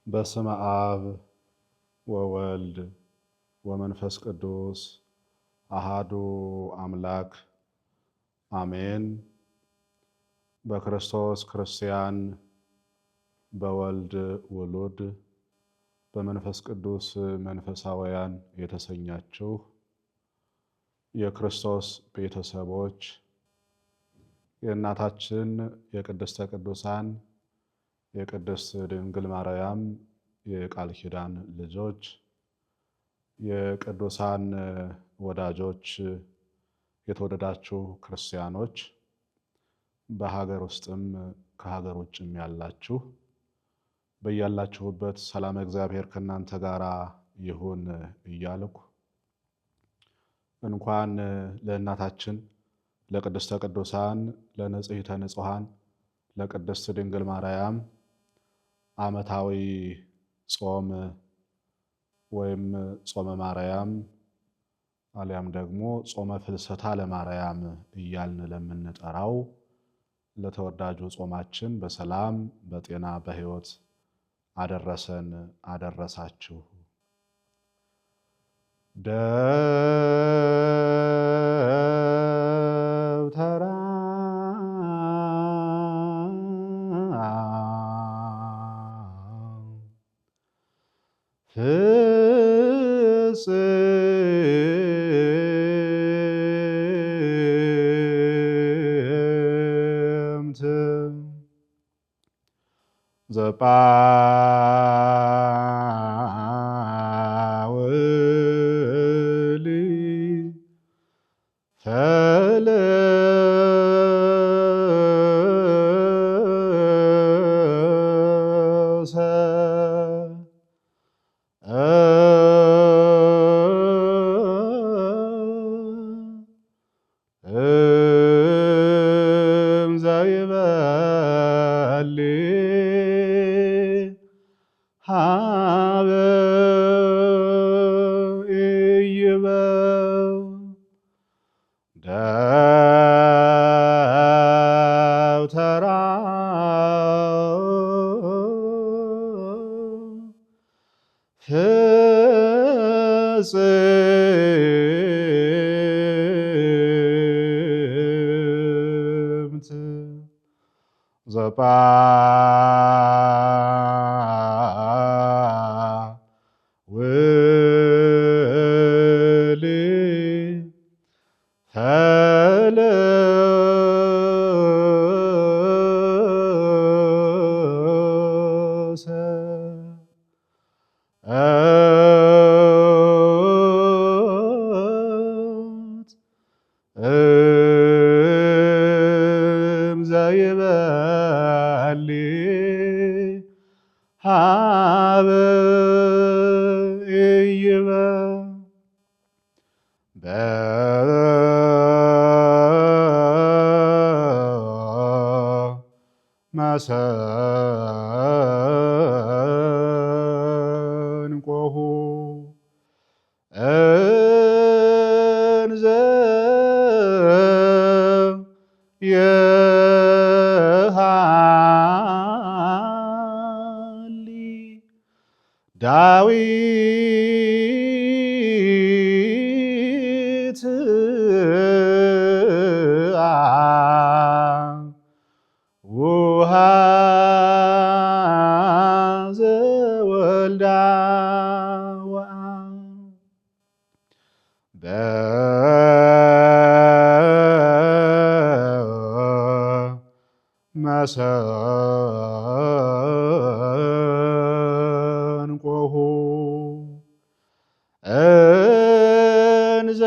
በስመ አብ ወወልድ ወመንፈስ ቅዱስ አሃዱ አምላክ አሜን። በክርስቶስ ክርስቲያን፣ በወልድ ውሉድ፣ በመንፈስ ቅዱስ መንፈሳውያን የተሰኛችሁ የክርስቶስ ቤተሰቦች የእናታችን የቅድስተ ቅዱሳን የቅድስት ድንግል ማርያም የቃል ኪዳን ልጆች የቅዱሳን ወዳጆች የተወደዳችሁ ክርስቲያኖች በሀገር ውስጥም ከሀገር ውጭም ያላችሁ በያላችሁበት ሰላም እግዚአብሔር ከእናንተ ጋር ይሁን እያልኩ እንኳን ለእናታችን ለቅድስተ ቅዱሳን ለንጽሕተ ንጹሐን ለቅድስት ድንግል ማርያም ዓመታዊ ጾም ወይም ጾመ ማርያም አሊያም ደግሞ ጾመ ፍልሰታ ለማርያም እያልን ለምንጠራው ለተወዳጁ ጾማችን በሰላም በጤና በሕይወት አደረሰን አደረሳችሁ። ደብተራ ፍጽምት ዘጳውሊ ፈለሰ እምዘይበሊ ሀበ ኢይበው ደብተራ ፍጽምት ዘጳውሊ ፈለሰ እምዘይበሊ ሀበ ኢይበው በመሰንቆሁ እንዘ የሃሊ ዳዊት ወወልዳ በመሰንቆሁ እንዘ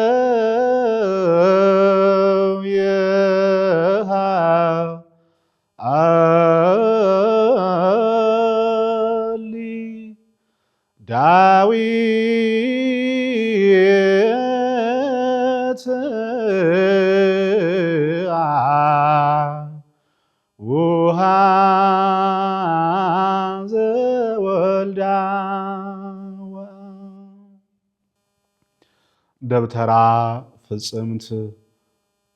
የሃሊ ዳዊት ዘወልዳ ደብተራ ፍጽምት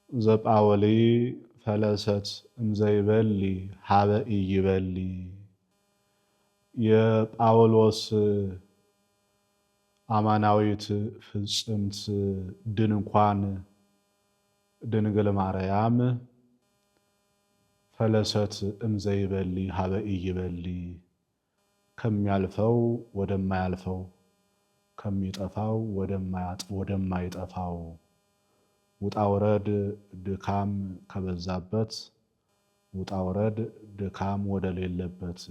ዘጳውሊ ፈለሰት እምዘይበሊ ሀበ ኢይበሊ የጳውሎስ አማናዊት ፍጽምት ድንኳን ድንግል ማርያም ፈለሰት እምዘይበሊ ሀበ ኢይበሊ ከሚያልፈው ወደማያልፈው ከሚጠፋው ወደማይጠፋው ውጣ ውረድ ድካም ከበዛበት ውጣ ውረድ ድካም ወደሌለበት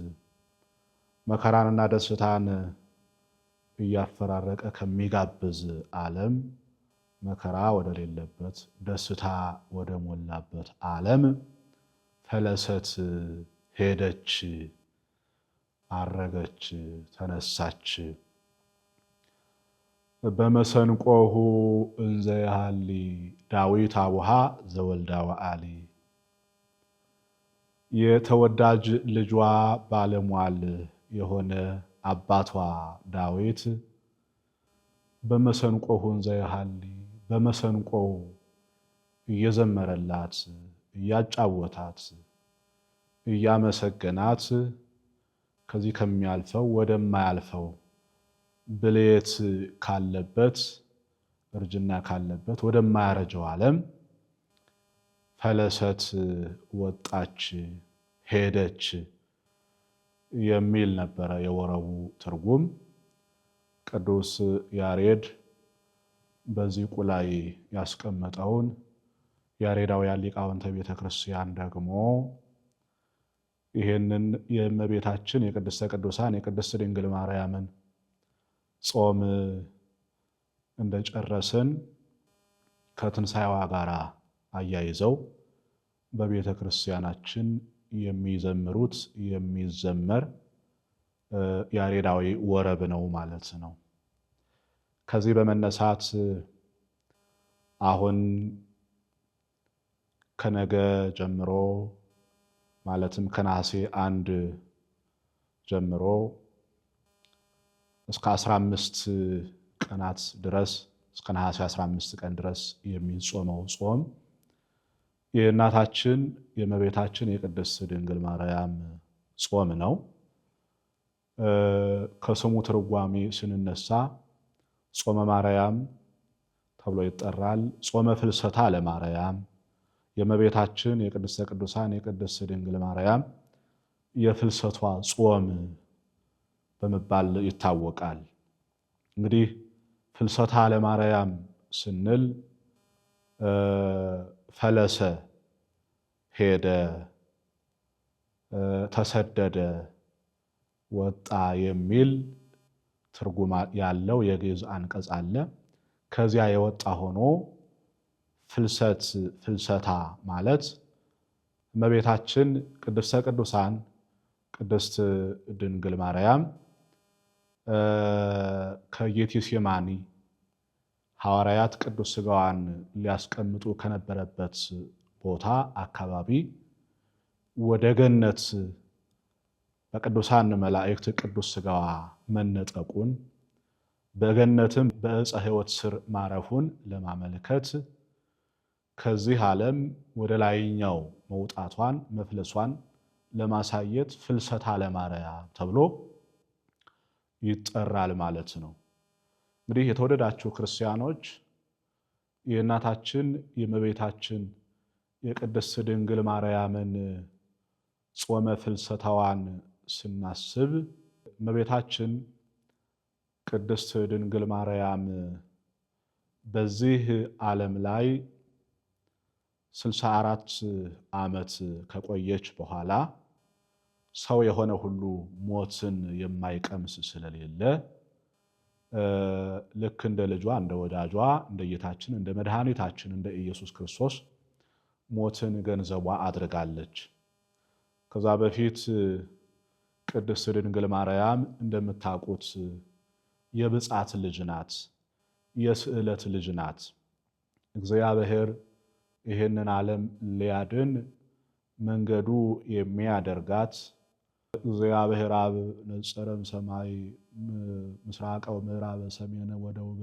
መከራንና ደስታን እያፈራረቀ ከሚጋብዝ ዓለም መከራ ወደሌለበት ደስታ ወደ ሞላበት ዓለም ፈለሰት ሄደች፣ አረገች፣ ተነሳች። በመሰንቆሁ እንዘ ያሃሊ ዳዊት አቡሃ ዘወልዳ ወአሊ የተወዳጅ ልጇ ባለሟል የሆነ አባቷ ዳዊት በመሰንቆሁ እንዘ ያሃሊ በመሰንቆው እየዘመረላት እያጫወታት እያመሰገናት ከዚህ ከሚያልፈው ወደማያልፈው ብልየት ካለበት እርጅና ካለበት ወደማያረጀው ዓለም ፈለሰት ወጣች፣ ሄደች የሚል ነበረ የወረቡ ትርጉም። ቅዱስ ያሬድ በዚቁ ላይ ያስቀመጠውን ያሬዳውያን ሊቃውንተ ቤተ ክርስቲያን ደግሞ ይሄንን የእመቤታችን የቅድስተ ቅዱሳን የቅድስት ድንግል ማርያምን ጾም እንደጨረስን ከትንሣኤዋ ጋር አያይዘው በቤተ ክርስቲያናችን የሚዘምሩት የሚዘመር ያሬዳዊ ወረብ ነው ማለት ነው። ከዚህ በመነሳት አሁን ከነገ ጀምሮ ማለትም ከነሐሴ 1 ጀምሮ እስከ 15 ቀናት ድረስ እስከ ነሐሴ 15 ቀን ድረስ የሚጾመው ጾም የእናታችን የእመቤታችን የቅድስት ድንግል ማርያም ጾም ነው። ከስሙ ትርጓሜ ስንነሳ ጾመ ማርያም ተብሎ ይጠራል። ጾመ ፍልሰታ ለማርያም የእመቤታችን የቅድስተ ቅዱሳን የቅድስት ድንግል ማርያም የፍልሰቷ ጾም በመባል ይታወቃል። እንግዲህ ፍልሰታ ለማርያም ስንል ፈለሰ ሄደ፣ ተሰደደ፣ ወጣ የሚል ትርጉም ያለው የግዕዝ አንቀጽ አለ። ከዚያ የወጣ ሆኖ ፍልሰት ፍልሰታ ማለት እመቤታችን ቅድስተ ቅዱሳን ቅድስት ድንግል ማርያም ከጌቴሴማኒ ሐዋርያት ቅዱስ ሥጋዋን ሊያስቀምጡ ከነበረበት ቦታ አካባቢ ወደ ገነት በቅዱሳን መላእክት ቅዱስ ሥጋዋ መነጠቁን በገነትም በዕፀ ሕይወት ስር ማረፉን ለማመልከት ከዚህ ዓለም ወደ ላይኛው መውጣቷን መፍለሷን ለማሳየት ፍልሰታ ለማርያም ተብሎ ይጠራል ማለት ነው። እንግዲህ የተወደዳችሁ ክርስቲያኖች የእናታችን የእመቤታችን የቅድስት ድንግል ማርያምን ጾመ ፍልሰታዋን ስናስብ እመቤታችን ቅድስት ድንግል ማርያም በዚህ ዓለም ላይ 64 ዓመት ከቆየች በኋላ ሰው የሆነ ሁሉ ሞትን የማይቀምስ ስለሌለ ልክ እንደ ልጇ እንደ ወዳጇ እንደ ጌታችን እንደ መድኃኒታችን እንደ ኢየሱስ ክርስቶስ ሞትን ገንዘቧ አድርጋለች። ከዛ በፊት ቅድስት ድንግል ማርያም እንደምታውቁት የብፅዓት ልጅ ናት፣ የስዕለት ልጅ ናት። እግዚአብሔር ይህንን ዓለም ሊያድን መንገዱ የሚያደርጋት እግዚአብሔር አብ ነጸረም ሰማይ ምስራቀ ወምዕራበ ሰሜነ ወደቡበ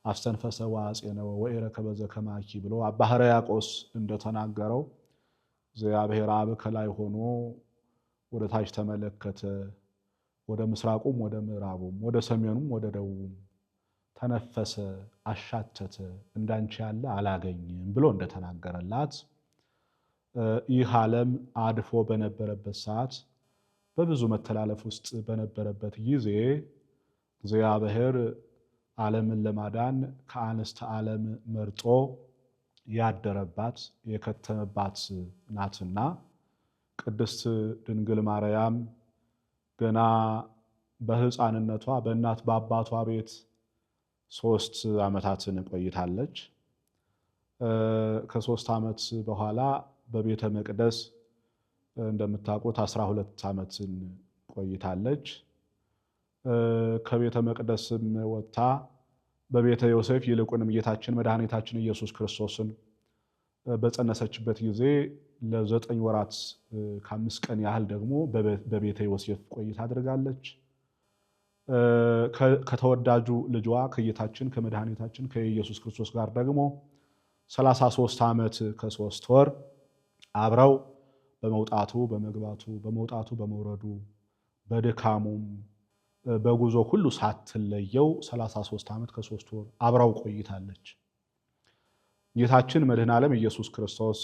አስተንፈሰ ወአፄነወ ወኢረከበ ዘከማኪ ብሎ አባ ሕርያቆስ እንደተናገረው እግዚአብሔር አብ ከላይ ሆኖ ወደ ታች ተመለከተ፣ ወደ ምስራቁም ወደ ምዕራቡም ወደ ሰሜኑም ወደ ደቡቡም ተነፈሰ፣ አሻተተ፣ እንዳንቺ ያለ አላገኝም ብሎ እንደተናገረላት ይህ ዓለም አድፎ በነበረበት ሰዓት በብዙ መተላለፍ ውስጥ በነበረበት ጊዜ እግዚአብሔር ዓለምን ለማዳን ከአንስተ ዓለም መርጦ ያደረባት የከተመባት ናትና ቅድስት ድንግል ማርያም ገና በሕፃንነቷ በእናት በአባቷ ቤት 3 ዓመታትን ቆይታለች። ከ3 ዓመት በኋላ በቤተ መቅደስ እንደምታውቁት 12 ዓመትን ቆይታለች። ከቤተ መቅደስም ወጥታ በቤተ ዮሴፍ ይልቁንም ጌታችን መድኃኒታችን ኢየሱስ ክርስቶስን በጸነሰችበት ጊዜ ለ9 ወራት ከ5 ቀን ያህል ደግሞ በቤተ ዮሴፍ ቆይታ አድርጋለች። ከተወዳጁ ልጇ ከጌታችን ከመድኃኒታችን ከኢየሱስ ክርስቶስ ጋር ደግሞ 33 ዓመት ከ3 ወር አብረው በመውጣቱ በመግባቱ በመውጣቱ በመውረዱ በድካሙም በጉዞ ሁሉ ሳትለየው 33 ዓመት ከ3 ወር አብረው ቆይታለች። ጌታችን መድኃኔ ዓለም ኢየሱስ ክርስቶስ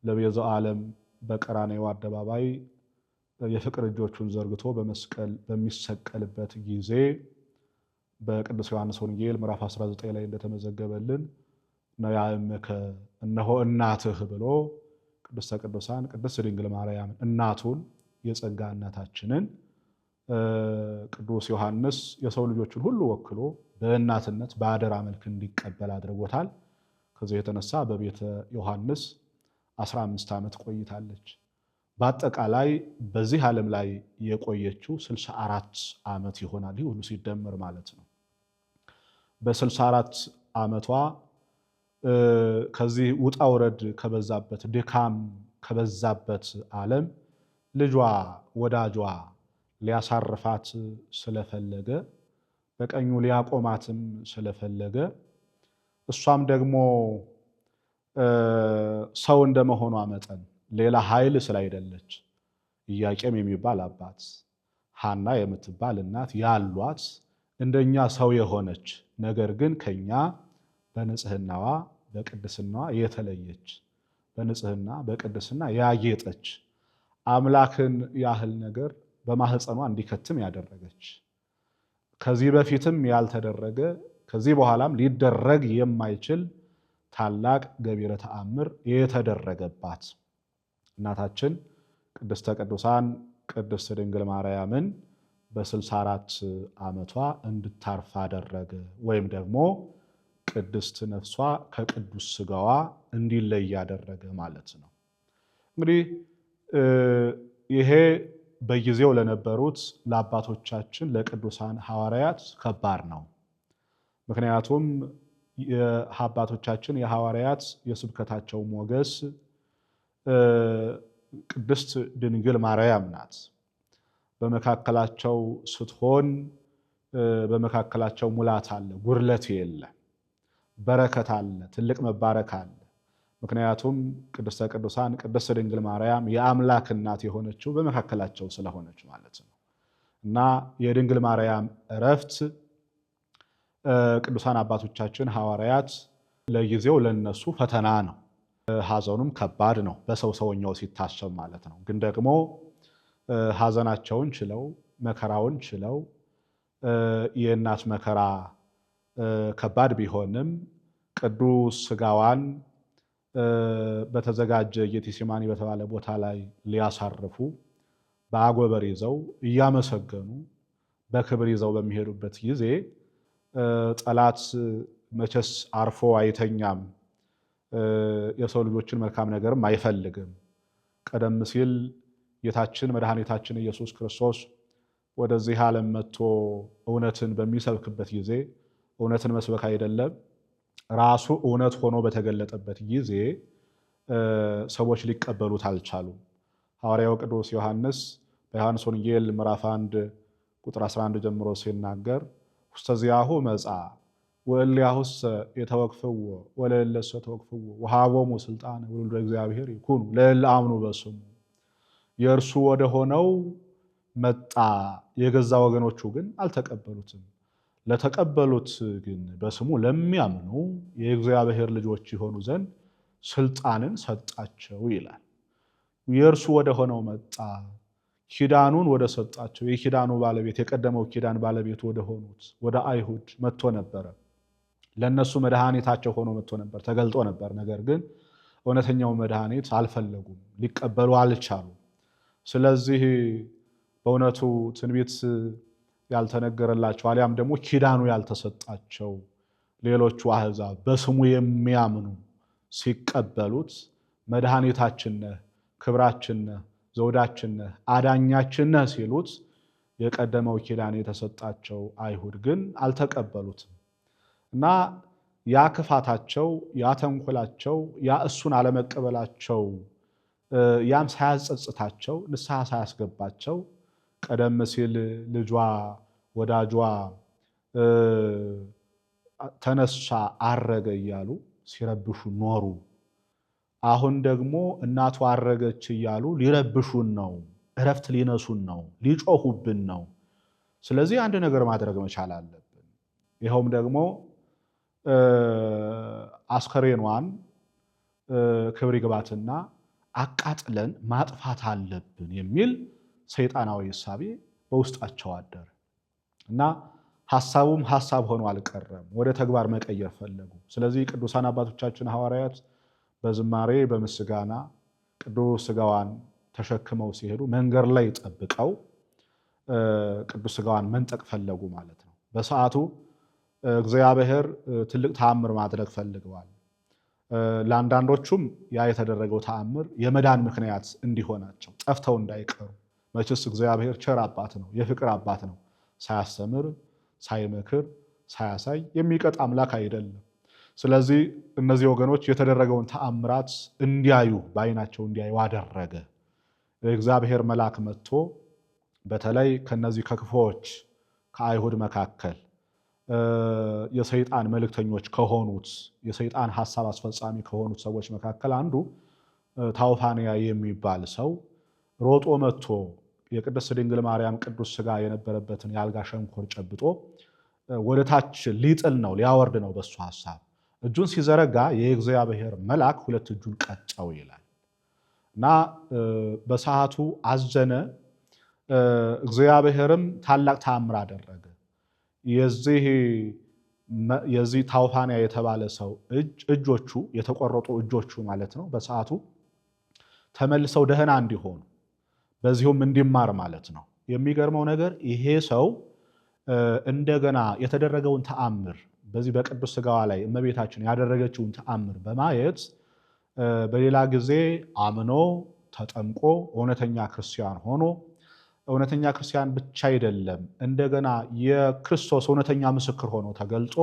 ለቤዛው ዓለም በቀራንዮ አደባባይ የፍቅር እጆቹን ዘርግቶ በመስቀል በሚሰቀልበት ጊዜ በቅዱስ ዮሐንስ ወንጌል ምዕራፍ 19 ላይ እንደተመዘገበልን ነያእምከ እነሆ እናትህ ብሎ ቅድስተ ቅዱሳን ቅድስት ድንግል ማርያም እናቱን የጸጋ እናታችንን ቅዱስ ዮሐንስ የሰው ልጆችን ሁሉ ወክሎ በእናትነት በአደራ መልክ እንዲቀበል አድርጎታል። ከዚህ የተነሳ በቤተ ዮሐንስ 15 ዓመት ቆይታለች። በአጠቃላይ በዚህ ዓለም ላይ የቆየችው 64 ዓመት ይሆናል። ይህ ሁሉ ሲደመር ማለት ነው። በ64 ዓመቷ ከዚህ ውጣ ውረድ ከበዛበት ድካም ከበዛበት ዓለም ልጇ ወዳጇ ሊያሳርፋት ስለፈለገ በቀኙ ሊያቆማትም ስለፈለገ እሷም ደግሞ ሰው እንደመሆኗ መጠን ሌላ ኃይል ስላይደለች ኢያቄም የሚባል አባት ሐና የምትባል እናት ያሏት እንደኛ ሰው የሆነች ነገር ግን ከኛ በንጽህናዋ በቅድስናዋ የተለየች በንጽህና በቅድስና ያጌጠች አምላክን ያህል ነገር በማህፀኗ እንዲከትም ያደረገች ከዚህ በፊትም ያልተደረገ ከዚህ በኋላም ሊደረግ የማይችል ታላቅ ገቢረ ተአምር የተደረገባት እናታችን ቅድስተ ቅዱሳን ቅድስት ድንግል ማርያምን በ64 ዓመቷ እንድታርፍ አደረገ። ወይም ደግሞ ቅድስት ነፍሷ ከቅዱስ ሥጋዋ እንዲለይ ያደረገ ማለት ነው። እንግዲህ ይሄ በጊዜው ለነበሩት ለአባቶቻችን ለቅዱሳን ሐዋርያት ከባድ ነው። ምክንያቱም የአባቶቻችን የሐዋርያት የስብከታቸው ሞገስ ቅድስት ድንግል ማርያም ናት። በመካከላቸው ስትሆን በመካከላቸው ሙላት አለ፣ ጉድለት የለ፣ በረከት አለ፣ ትልቅ መባረክ አለ። ምክንያቱም ቅድስተ ቅዱሳን ቅድስት ድንግል ማርያም የአምላክ እናት የሆነችው በመካከላቸው ስለሆነች ማለት ነው። እና የድንግል ማርያም እረፍት ቅዱሳን አባቶቻችን ሐዋርያት ለጊዜው ለነሱ ፈተና ነው። ሐዘኑም ከባድ ነው በሰውኛው ሲታሰብ ማለት ነው። ግን ደግሞ ሐዘናቸውን ችለው መከራውን ችለው የእናት መከራ ከባድ ቢሆንም ቅዱስ ሥጋዋን በተዘጋጀ ጌቴሴማኒ በተባለ ቦታ ላይ ሊያሳርፉ በአጎበር ይዘው እያመሰገኑ በክብር ይዘው በሚሄዱበት ጊዜ ጠላት መቼስ አርፎ አይተኛም፣ የሰው ልጆችን መልካም ነገርም አይፈልግም። ቀደም ሲል ጌታችን መድኃኒታችን ኢየሱስ ክርስቶስ ወደዚህ ዓለም መጥቶ እውነትን በሚሰብክበት ጊዜ እውነትን መስበክ አይደለም ራሱ እውነት ሆኖ በተገለጠበት ጊዜ ሰዎች ሊቀበሉት አልቻሉም። ሐዋርያው ቅዱስ ዮሐንስ በዮሐንስ ወንጌል ምዕራፍ 1 ቁጥር 11 ጀምሮ ሲናገር ውስተ ዚአሁ መጻ ወእሊአሁሰ የተወክፍዎ ወለእለሰ ተወክፍዎ ወሀቦሙ ስልጣነ ወለወልደ እግዚአብሔር ይኩኑ ለእለ አምኑ በስሙ። የእርሱ ወደ ሆነው መጣ። የገዛ ወገኖቹ ግን አልተቀበሉትም። ለተቀበሉት ግን በስሙ ለሚያምኑ የእግዚአብሔር ልጆች የሆኑ ዘንድ ስልጣንን ሰጣቸው ይላል። የእርሱ ወደ ሆነው መጣ። ኪዳኑን ወደ ሰጣቸው የኪዳኑ ባለቤት የቀደመው ኪዳን ባለቤት ወደ ሆኑት ወደ አይሁድ መጥቶ ነበረ። ለነሱ መድኃኒታቸው ሆኖ መጥቶ ነበር፣ ተገልጦ ነበር። ነገር ግን እውነተኛው መድኃኒት አልፈለጉም፣ ሊቀበሉ አልቻሉም። ስለዚህ በእውነቱ ትንቢት ያልተነገረላቸው አሊያም ደግሞ ኪዳኑ ያልተሰጣቸው ሌሎቹ አሕዛብ በስሙ የሚያምኑ ሲቀበሉት መድኃኒታችን ነህ፣ ክብራችን ነህ፣ ዘውዳችን ነህ፣ አዳኛችን ነህ ሲሉት የቀደመው ኪዳን የተሰጣቸው አይሁድ ግን አልተቀበሉትም እና ያ ክፋታቸው፣ ያ ተንኮላቸው፣ ያ እሱን አለመቀበላቸው ያም ሳያጸጽታቸው ንስሐ ሳያስገባቸው ቀደም ሲል ልጇ ወዳጇ ተነሳ አረገ እያሉ ሲረብሹ ኖሩ። አሁን ደግሞ እናቱ አረገች እያሉ ሊረብሹን ነው፣ እረፍት ሊነሱን ነው፣ ሊጮሁብን ነው። ስለዚህ አንድ ነገር ማድረግ መቻል አለብን። ይኸውም ደግሞ አስከሬኗን ክብር ይግባትና አቃጥለን ማጥፋት አለብን የሚል ሰይጣናዊ እሳቤ በውስጣቸው አደረ እና ሐሳቡም ሐሳብ ሆኖ አልቀረም፣ ወደ ተግባር መቀየር ፈለጉ። ስለዚህ ቅዱሳን አባቶቻችን ሐዋርያት በዝማሬ በምስጋና ቅዱስ ሥጋዋን ተሸክመው ሲሄዱ መንገድ ላይ ጠብቀው ቅዱስ ሥጋዋን መንጠቅ ፈለጉ ማለት ነው። በሰዓቱ እግዚአብሔር ትልቅ ተአምር ማድረግ ፈልገዋል። ለአንዳንዶቹም ያ የተደረገው ተአምር የመዳን ምክንያት እንዲሆናቸው ጠፍተው እንዳይቀሩ። መቼስ እግዚአብሔር ቸር አባት ነው፣ የፍቅር አባት ነው። ሳያስተምር፣ ሳይመክር፣ ሳያሳይ የሚቀጥ አምላክ አይደለም። ስለዚህ እነዚህ ወገኖች የተደረገውን ተአምራት እንዲያዩ በዓይናቸው እንዲያዩ አደረገ። የእግዚአብሔር መልአክ መጥቶ በተለይ ከነዚህ ከክፉዎች ከአይሁድ መካከል የሰይጣን መልእክተኞች ከሆኑት የሰይጣን ሐሳብ አስፈጻሚ ከሆኑት ሰዎች መካከል አንዱ ታውፋንያ የሚባል ሰው ሮጦ መጥቶ የቅድስት ድንግል ማርያም ቅዱስ ሥጋ የነበረበትን የአልጋ ሸንኮር ጨብጦ ወደ ታች ሊጥል ነው፣ ሊያወርድ ነው። በሱ ሐሳብ እጁን ሲዘረጋ የእግዚአብሔር መልአክ ሁለት እጁን ቀጨው ይላል እና በሰዓቱ አዘነ። እግዚአብሔርም ታላቅ ተአምር አደረገ። የዚህ ታውፋንያ የተባለ ሰው እጆቹ የተቆረጡ እጆቹ ማለት ነው በሰዓቱ ተመልሰው ደህና እንዲሆኑ በዚሁም እንዲማር ማለት ነው። የሚገርመው ነገር ይሄ ሰው እንደገና የተደረገውን ተአምር በዚህ በቅዱስ ሥጋዋ ላይ እመቤታችን ያደረገችውን ተአምር በማየት በሌላ ጊዜ አምኖ ተጠምቆ እውነተኛ ክርስቲያን ሆኖ እውነተኛ ክርስቲያን ብቻ አይደለም፣ እንደገና የክርስቶስ እውነተኛ ምስክር ሆኖ ተገልጦ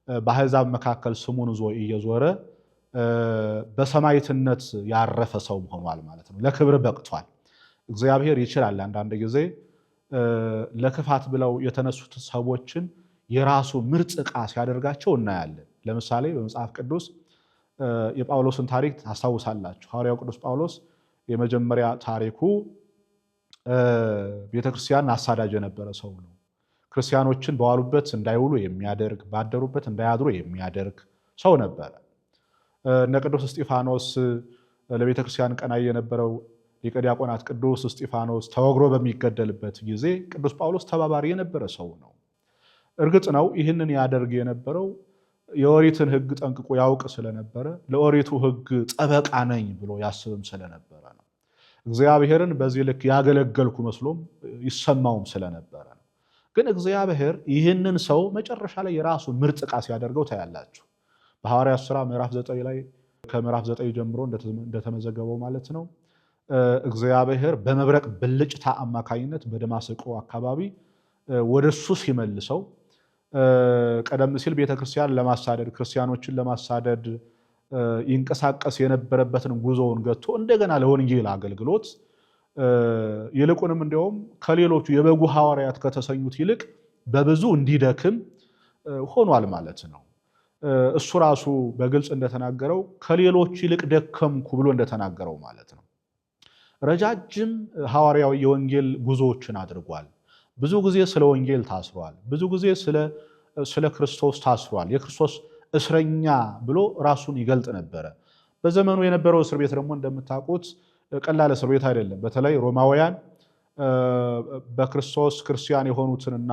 በአሕዛብ መካከል ስሙን ይዞ እየዞረ በሰማዕትነት ያረፈ ሰው ሆኗል ማለት ነው። ለክብር በቅቷል። እግዚአብሔር ይችላል። አንዳንድ ጊዜ ለክፋት ብለው የተነሱት ሰዎችን የራሱ ምርጥ ዕቃ ሲያደርጋቸው እናያለን። ለምሳሌ በመጽሐፍ ቅዱስ የጳውሎስን ታሪክ ታስታውሳላችሁ። ሐዋርያው ቅዱስ ጳውሎስ የመጀመሪያ ታሪኩ ቤተክርስቲያን አሳዳጅ የነበረ ሰው ነው። ክርስቲያኖችን በዋሉበት እንዳይውሉ የሚያደርግ ባደሩበት እንዳያድሩ የሚያደርግ ሰው ነበረ። እነ ቅዱስ እስጢፋኖስ ለቤተክርስቲያን ቀናኢ የነበረው ሊቀ ዲያቆናት ቅዱስ እስጢፋኖስ ተወግሮ በሚገደልበት ጊዜ ቅዱስ ጳውሎስ ተባባሪ የነበረ ሰው ነው። እርግጥ ነው ይህንን ያደርግ የነበረው የኦሪትን ሕግ ጠንቅቆ ያውቅ ስለነበረ ለኦሪቱ ሕግ ጠበቃ ነኝ ብሎ ያስብም ስለነበረ ነው። እግዚአብሔርን በዚህ ልክ ያገለገልኩ መስሎም ይሰማውም ስለነበረ ነው። ግን እግዚአብሔር ይህንን ሰው መጨረሻ ላይ የራሱ ምርጥ ዕቃ ሲያደርገው ታያላችሁ። በሐዋርያት ሥራ ምዕራፍ 9 ላይ ከምዕራፍ 9 ጀምሮ እንደተመዘገበው ማለት ነው። እግዚአብሔር በመብረቅ ብልጭታ አማካኝነት በደማስቆ አካባቢ ወደሱ ሲመልሰው ቀደም ሲል ቤተክርስቲያን ለማሳደድ ክርስቲያኖችን ለማሳደድ ይንቀሳቀስ የነበረበትን ጉዞውን ገጥቶ እንደገና ለወንጌል አገልግሎት ይልቁንም እንዲያውም ከሌሎቹ የበጉ ሐዋርያት ከተሰኙት ይልቅ በብዙ እንዲደክም ሆኗል ማለት ነው። እሱ ራሱ በግልጽ እንደተናገረው ከሌሎች ይልቅ ደከምኩ ብሎ እንደተናገረው ማለት ነው። ረጃጅም ሐዋርያዊ የወንጌል ጉዞዎችን አድርጓል። ብዙ ጊዜ ስለ ወንጌል ታስሯል። ብዙ ጊዜ ስለ ክርስቶስ ታስሯል። የክርስቶስ እስረኛ ብሎ ራሱን ይገልጥ ነበረ። በዘመኑ የነበረው እስር ቤት ደግሞ እንደምታውቁት ቀላል እስር ቤት አይደለም። በተለይ ሮማውያን በክርስቶስ ክርስቲያን የሆኑትንና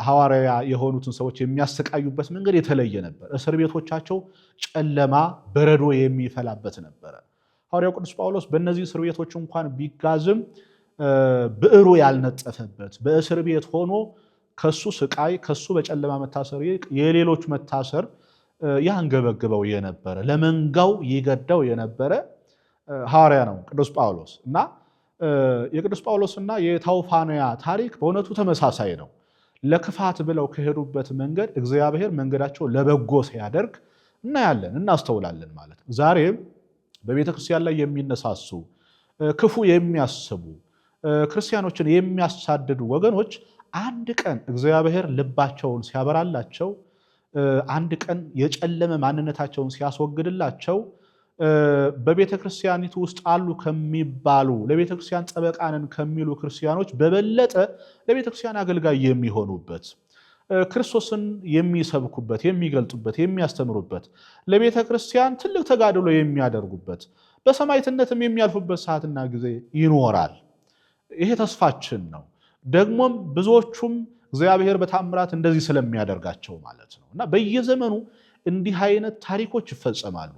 ሐዋርያ የሆኑትን ሰዎች የሚያሰቃዩበት መንገድ የተለየ ነበር። እስር ቤቶቻቸው ጨለማ በረዶ የሚፈላበት ነበረ። ሐዋርያው ቅዱስ ጳውሎስ በእነዚህ እስር ቤቶች እንኳን ቢጋዝም ብዕሩ ያልነጠፈበት በእስር ቤት ሆኖ ከሱ ስቃይ ከሱ በጨለማ መታሰር የሌሎች መታሰር ያንገበግበው የነበረ ለመንጋው ይገዳው የነበረ ሐዋርያ ነው ቅዱስ ጳውሎስ እና የቅዱስ ጳውሎስና የታውፋንያ ታሪክ በእውነቱ ተመሳሳይ ነው። ለክፋት ብለው ከሄዱበት መንገድ እግዚአብሔር መንገዳቸው ለበጎ ሲያደርግ እናያለን፣ እናስተውላለን ማለት ነው። ዛሬም በቤተ ክርስቲያን ላይ የሚነሳሱ ክፉ የሚያስቡ ክርስቲያኖችን የሚያሳድዱ ወገኖች አንድ ቀን እግዚአብሔር ልባቸውን ሲያበራላቸው፣ አንድ ቀን የጨለመ ማንነታቸውን ሲያስወግድላቸው በቤተ ክርስቲያኒቱ ውስጥ አሉ ከሚባሉ ለቤተ ክርስቲያን ጠበቃንን ከሚሉ ክርስቲያኖች በበለጠ ለቤተ ክርስቲያን አገልጋይ የሚሆኑበት ክርስቶስን የሚሰብኩበት፣ የሚገልጡበት፣ የሚያስተምሩበት ለቤተ ክርስቲያን ትልቅ ተጋድሎ የሚያደርጉበት በሰማዕትነትም የሚያልፉበት ሰዓትና ጊዜ ይኖራል። ይሄ ተስፋችን ነው። ደግሞም ብዙዎቹም እግዚአብሔር በታምራት እንደዚህ ስለሚያደርጋቸው ማለት ነው እና በየዘመኑ እንዲህ አይነት ታሪኮች ይፈጸማሉ።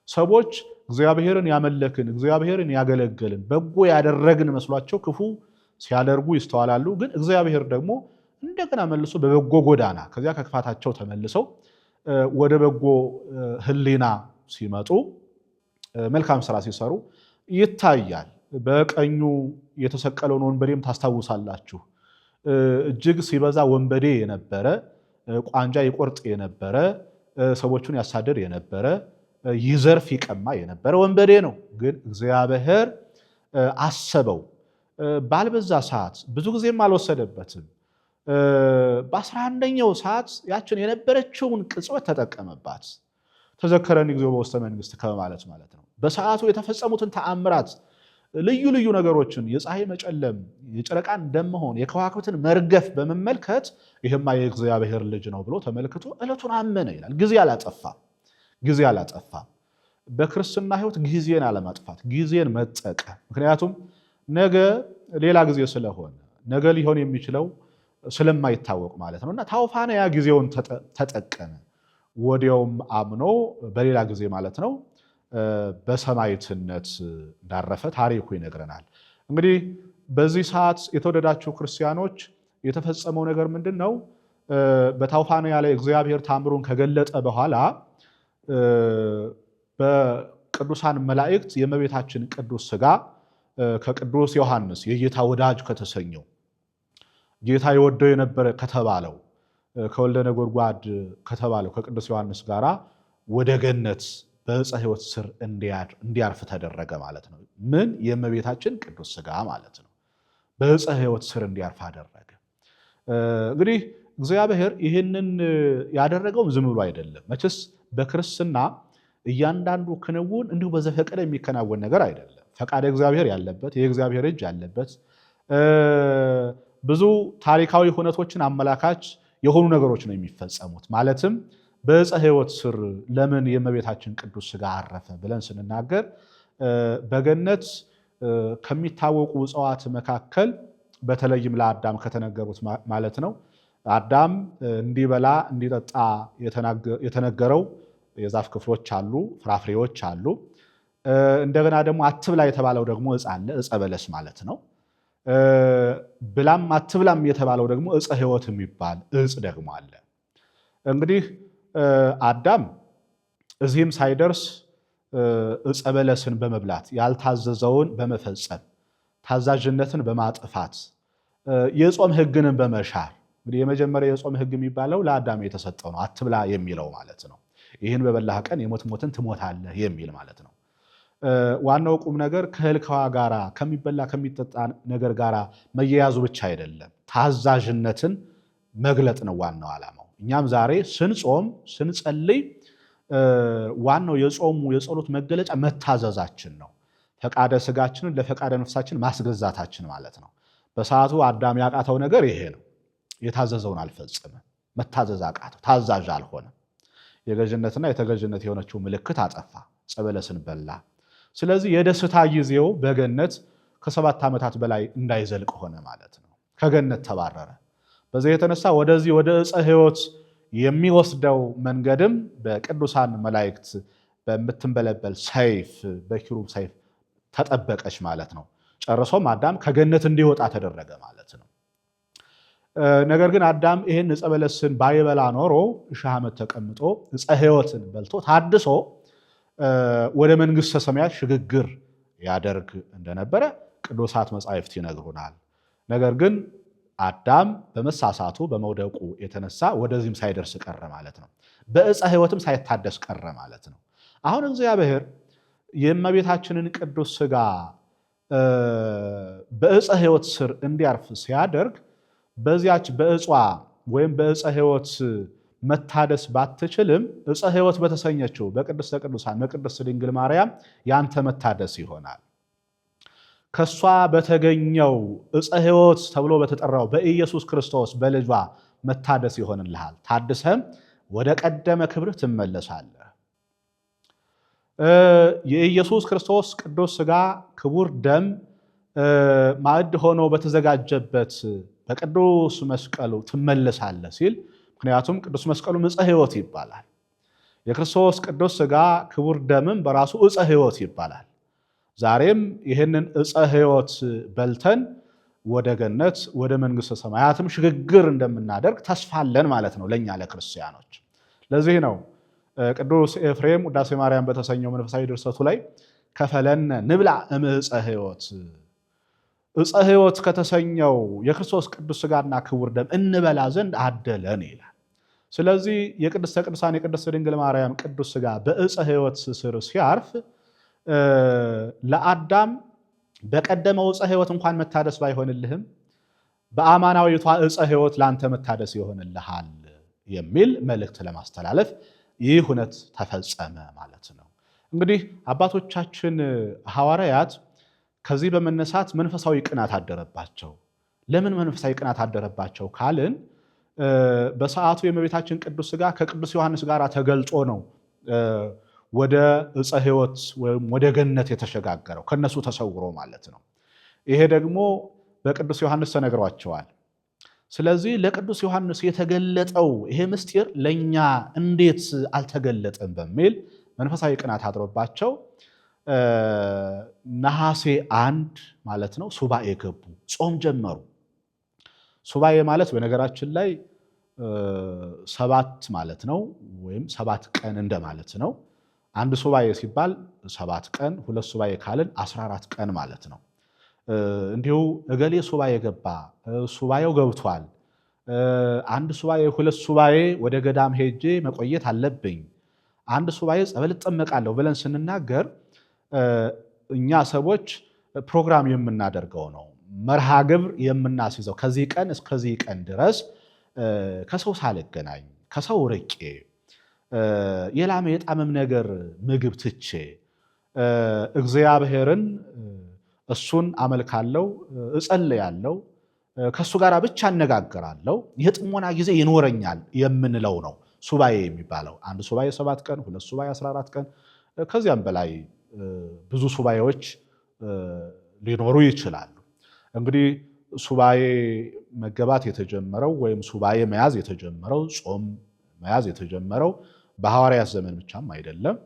ሰዎች እግዚአብሔርን ያመለክን እግዚአብሔርን ያገለገልን በጎ ያደረግን መስሏቸው ክፉ ሲያደርጉ ይስተዋላሉ። ግን እግዚአብሔር ደግሞ እንደገና መልሶ በበጎ ጎዳና ከዚያ ከክፋታቸው ተመልሰው ወደ በጎ ሕሊና ሲመጡ መልካም ስራ ሲሰሩ ይታያል። በቀኙ የተሰቀለውን ወንበዴም ታስታውሳላችሁ። እጅግ ሲበዛ ወንበዴ የነበረ ቋንጃ ይቆርጥ የነበረ ሰዎቹን ያሳደድ የነበረ ይዘርፍ ይቀማ የነበረ ወንበዴ ነው። ግን እግዚአብሔር አሰበው። ባልበዛ ሰዓት ብዙ ጊዜም አልወሰደበትም። በ11ኛው ሰዓት ያችን የነበረችውን ቅጽበት ተጠቀመባት። ተዘከረኒ እግዚኦ በውስተ መንግሥትከ ማለት ነው። በሰዓቱ የተፈጸሙትን ተአምራት ልዩ ልዩ ነገሮችን የፀሐይ መጨለም፣ የጨረቃን ደም መሆን፣ የከዋክብትን መርገፍ በመመልከት ይህማ የእግዚአብሔር ልጅ ነው ብሎ ተመልክቶ ዕለቱን አመነ ይላል። ጊዜ አላጠፋም። በክርስትና ሕይወት ጊዜን አለማጥፋት፣ ጊዜን መጠቀም። ምክንያቱም ነገ ሌላ ጊዜ ስለሆነ ነገ ሊሆን የሚችለው ስለማይታወቅ ማለት ነው እና ታውፋንያ ጊዜውን ተጠቀመ። ወዲያውም አምኖ በሌላ ጊዜ ማለት ነው በሰማዕትነት እንዳረፈ ታሪኩ ይነግረናል። እንግዲህ በዚህ ሰዓት የተወደዳችሁ ክርስቲያኖች የተፈጸመው ነገር ምንድን ነው? በታውፋንያ ላይ እግዚአብሔር ታምሩን ከገለጠ በኋላ በቅዱሳን መላእክት የእመቤታችን ቅዱስ ሥጋ ከቅዱስ ዮሐንስ የጌታ ወዳጅ ከተሰኘው ጌታ የወደው የነበረ ከተባለው ከወልደ ነጎድጓድ ከተባለው ከቅዱስ ዮሐንስ ጋራ ወደ ገነት በዕፀ ሕይወት ስር እንዲያርፍ ተደረገ ማለት ነው። ምን? የእመቤታችን ቅዱስ ሥጋ ማለት ነው። በዕፀ ሕይወት ስር እንዲያርፍ አደረገ። እንግዲህ እግዚአብሔር ይህንን ያደረገውም ዝም ብሎ አይደለም። መቼስ በክርስትና እያንዳንዱ ክንውን እንዲሁ በዘፈቀደ የሚከናወን ነገር አይደለም። ፈቃደ እግዚአብሔር ያለበት፣ የእግዚአብሔር እጅ ያለበት ብዙ ታሪካዊ ሁነቶችን አመላካች የሆኑ ነገሮች ነው የሚፈጸሙት። ማለትም በዕፀ ሕይወት ስር ለምን የእመቤታችን ቅዱስ ሥጋ አረፈ ብለን ስንናገር በገነት ከሚታወቁ እጽዋት መካከል በተለይም ለአዳም ከተነገሩት ማለት ነው አዳም እንዲበላ እንዲጠጣ የተነገረው የዛፍ ክፍሎች አሉ፣ ፍራፍሬዎች አሉ። እንደገና ደግሞ አትብላ የተባለው ደግሞ ዕፅ አለ፣ ዕፀ በለስ ማለት ነው። ብላም አትብላም የተባለው ደግሞ ዕፀ ሕይወት የሚባል ዕፅ ደግሞ አለ። እንግዲህ አዳም እዚህም ሳይደርስ ዕፀ በለስን በመብላት ያልታዘዘውን በመፈጸም ታዛዥነትን በማጥፋት የጾም ሕግንን በመሻር እንግዲህ የመጀመሪያ የጾም ሕግ የሚባለው ለአዳም የተሰጠው ነው፣ አትብላ የሚለው ማለት ነው። ይህን በበላህ ቀን የሞት ሞትን ትሞታለህ የሚል ማለት ነው። ዋናው ቁም ነገር ከእህልከዋ ጋራ ከሚበላ ከሚጠጣ ነገር ጋራ መያያዙ ብቻ አይደለም፣ ታዛዥነትን መግለጥ ነው ዋናው ዓላማው። እኛም ዛሬ ስንጾም ስንጸልይ ዋናው የጾሙ የጸሎት መገለጫ መታዘዛችን ነው። ፈቃደ ስጋችንን ለፈቃደ ነፍሳችን ማስገዛታችን ማለት ነው። በሰዓቱ አዳም ያቃተው ነገር ይሄ ነው። የታዘዘውን አልፈጸመም። መታዘዝ አቃተው፣ ታዛዥ አልሆነም። የገዥነትና የተገዥነት የሆነችው ምልክት አጠፋ፣ ዕፀ በለስን በላ። ስለዚህ የደስታ ጊዜው በገነት ከ7 ዓመታት በላይ እንዳይዘልቅ ሆነ ማለት ነው። ከገነት ተባረረ። በዚህ የተነሳ ወደዚህ ወደ ዕፀ ሕይወት የሚወስደው መንገድም በቅዱሳን መላእክት በምትንበለበል ሰይፍ በኪሩብ ሰይፍ ተጠበቀች ማለት ነው። ጨርሶም አዳም ከገነት እንዲወጣ ተደረገ ማለት ነው። ነገር ግን አዳም ይህን ዕፀ በለስን ባይበላ ኖሮ 1000 ዓመት ተቀምጦ ዕፀ ሕይወትን በልቶ ታድሶ ወደ መንግሥተ ሰማያት ሽግግር ያደርግ እንደነበረ ቅዱሳት መጻሕፍት ይነግሩናል። ነገር ግን አዳም በመሳሳቱ በመውደቁ የተነሳ ወደዚህም ሳይደርስ ቀረ ማለት ነው። በዕፀ ሕይወትም ሳይታደስ ቀረ ማለት ነው። አሁን እግዚአብሔር የእመቤታችንን ቅዱስ ሥጋ በዕፀ ሕይወት ስር እንዲያርፍ ሲያደርግ በዚያች በዕጿ ወይም በዕፀ ሕይወት መታደስ ባትችልም ዕፀ ሕይወት በተሰኘችው በቅድስተ ቅዱሳን በቅድስት ድንግል ማርያም ያንተ መታደስ ይሆናል። ከሷ በተገኘው ዕፀ ሕይወት ተብሎ በተጠራው በኢየሱስ ክርስቶስ በልጇ መታደስ ይሆንልሃል። ታድሰም ወደ ቀደመ ክብርህ ትመለሳለህ። የኢየሱስ ክርስቶስ ቅዱስ ሥጋ ክቡር ደም ማዕድ ሆኖ በተዘጋጀበት በቅዱስ መስቀሉ ትመለሳለህ ሲል፣ ምክንያቱም ቅዱስ መስቀሉ ዕፀ ሕይወት ይባላል። የክርስቶስ ቅዱስ ሥጋ ክቡር ደምም በራሱ ዕፀ ሕይወት ይባላል። ዛሬም ይህንን ዕፀ ሕይወት በልተን ወደ ገነት ወደ መንግሥተ ሰማያትም ሽግግር እንደምናደርግ ተስፋ አለን ማለት ነው ለእኛ ለክርስቲያኖች። ለዚህ ነው ቅዱስ ኤፍሬም ውዳሴ ማርያም በተሰኘው መንፈሳዊ ድርሰቱ ላይ ከፈለነ ንብላ እምዕፀ ሕይወት፣ ዕፀ ሕይወት ከተሰኘው የክርስቶስ ቅዱስ ሥጋና ክቡር ደም እንበላ ዘንድ አደለን ይላል። ስለዚህ የቅድስተ ቅዱሳን የቅድስት ድንግል ማርያም ቅዱስ ሥጋ በዕፀ ሕይወት ስር ሲያርፍ ለአዳም በቀደመው ዕፀ ሕይወት እንኳን መታደስ ባይሆንልህም በአማናዊቷ ዕፀ ሕይወት ለአንተ መታደስ ይሆንልሃል የሚል መልእክት ለማስተላለፍ ይህ ሁነት ተፈጸመ ማለት ነው። እንግዲህ አባቶቻችን ሐዋርያት ከዚህ በመነሳት መንፈሳዊ ቅናት አደረባቸው። ለምን መንፈሳዊ ቅናት አደረባቸው ካልን በሰዓቱ የእመቤታችን ቅዱስ ሥጋ ከቅዱስ ዮሐንስ ጋር ተገልጦ ነው ወደ ዕፀ ሕይወት ወይም ወደ ገነት የተሸጋገረው ከነሱ ተሰውሮ ማለት ነው። ይሄ ደግሞ በቅዱስ ዮሐንስ ተነግሯቸዋል። ስለዚህ ለቅዱስ ዮሐንስ የተገለጠው ይሄ ምስጢር ለእኛ እንዴት አልተገለጠም በሚል መንፈሳዊ ቅናት አድሮባቸው ነሐሴ 1 ማለት ነው ሱባኤ ገቡ፣ ጾም ጀመሩ። ሱባኤ ማለት በነገራችን ላይ 7 ማለት ነው፣ ወይም 7 ቀን እንደማለት ነው። አንድ ሱባኤ ሲባል 7 ቀን፣ 2 ሱባኤ ካልን 14 ቀን ማለት ነው። እንዲሁ እገሌ ሱባኤ ገባ፣ ሱባኤው ገብቷል፣ አንድ ሱባኤ 2 ሱባኤ ወደ ገዳም ሄጄ መቆየት አለብኝ፣ አንድ ሱባኤ ጸበል እጠመቃለሁ ብለን ስንናገር እኛ ሰዎች ፕሮግራም የምናደርገው ነው፣ መርሃ ግብር የምናስይዘው ከዚህ ቀን እስከዚህ ቀን ድረስ ከሰው ሳልገናኝ ከሰው ርቄ የላመ የጣመም ነገር ምግብ ትቼ እግዚአብሔርን እሱን አመልካለሁ፣ እጸልያለሁ፣ ከእሱ ጋር ብቻ አነጋገራለሁ፣ የጥሞና ጊዜ ይኖረኛል የምንለው ነው ሱባኤ የሚባለው። አንድ ሱባኤ 7 ቀን፣ 2 ሱባኤ 14 ቀን፣ ከዚያም በላይ ብዙ ሱባኤዎች ሊኖሩ ይችላሉ። እንግዲህ ሱባኤ መገባት የተጀመረው ወይም ሱባኤ መያዝ የተጀመረው ጾም መያዝ የተጀመረው በሐዋርያት ዘመን ብቻም አይደለም፣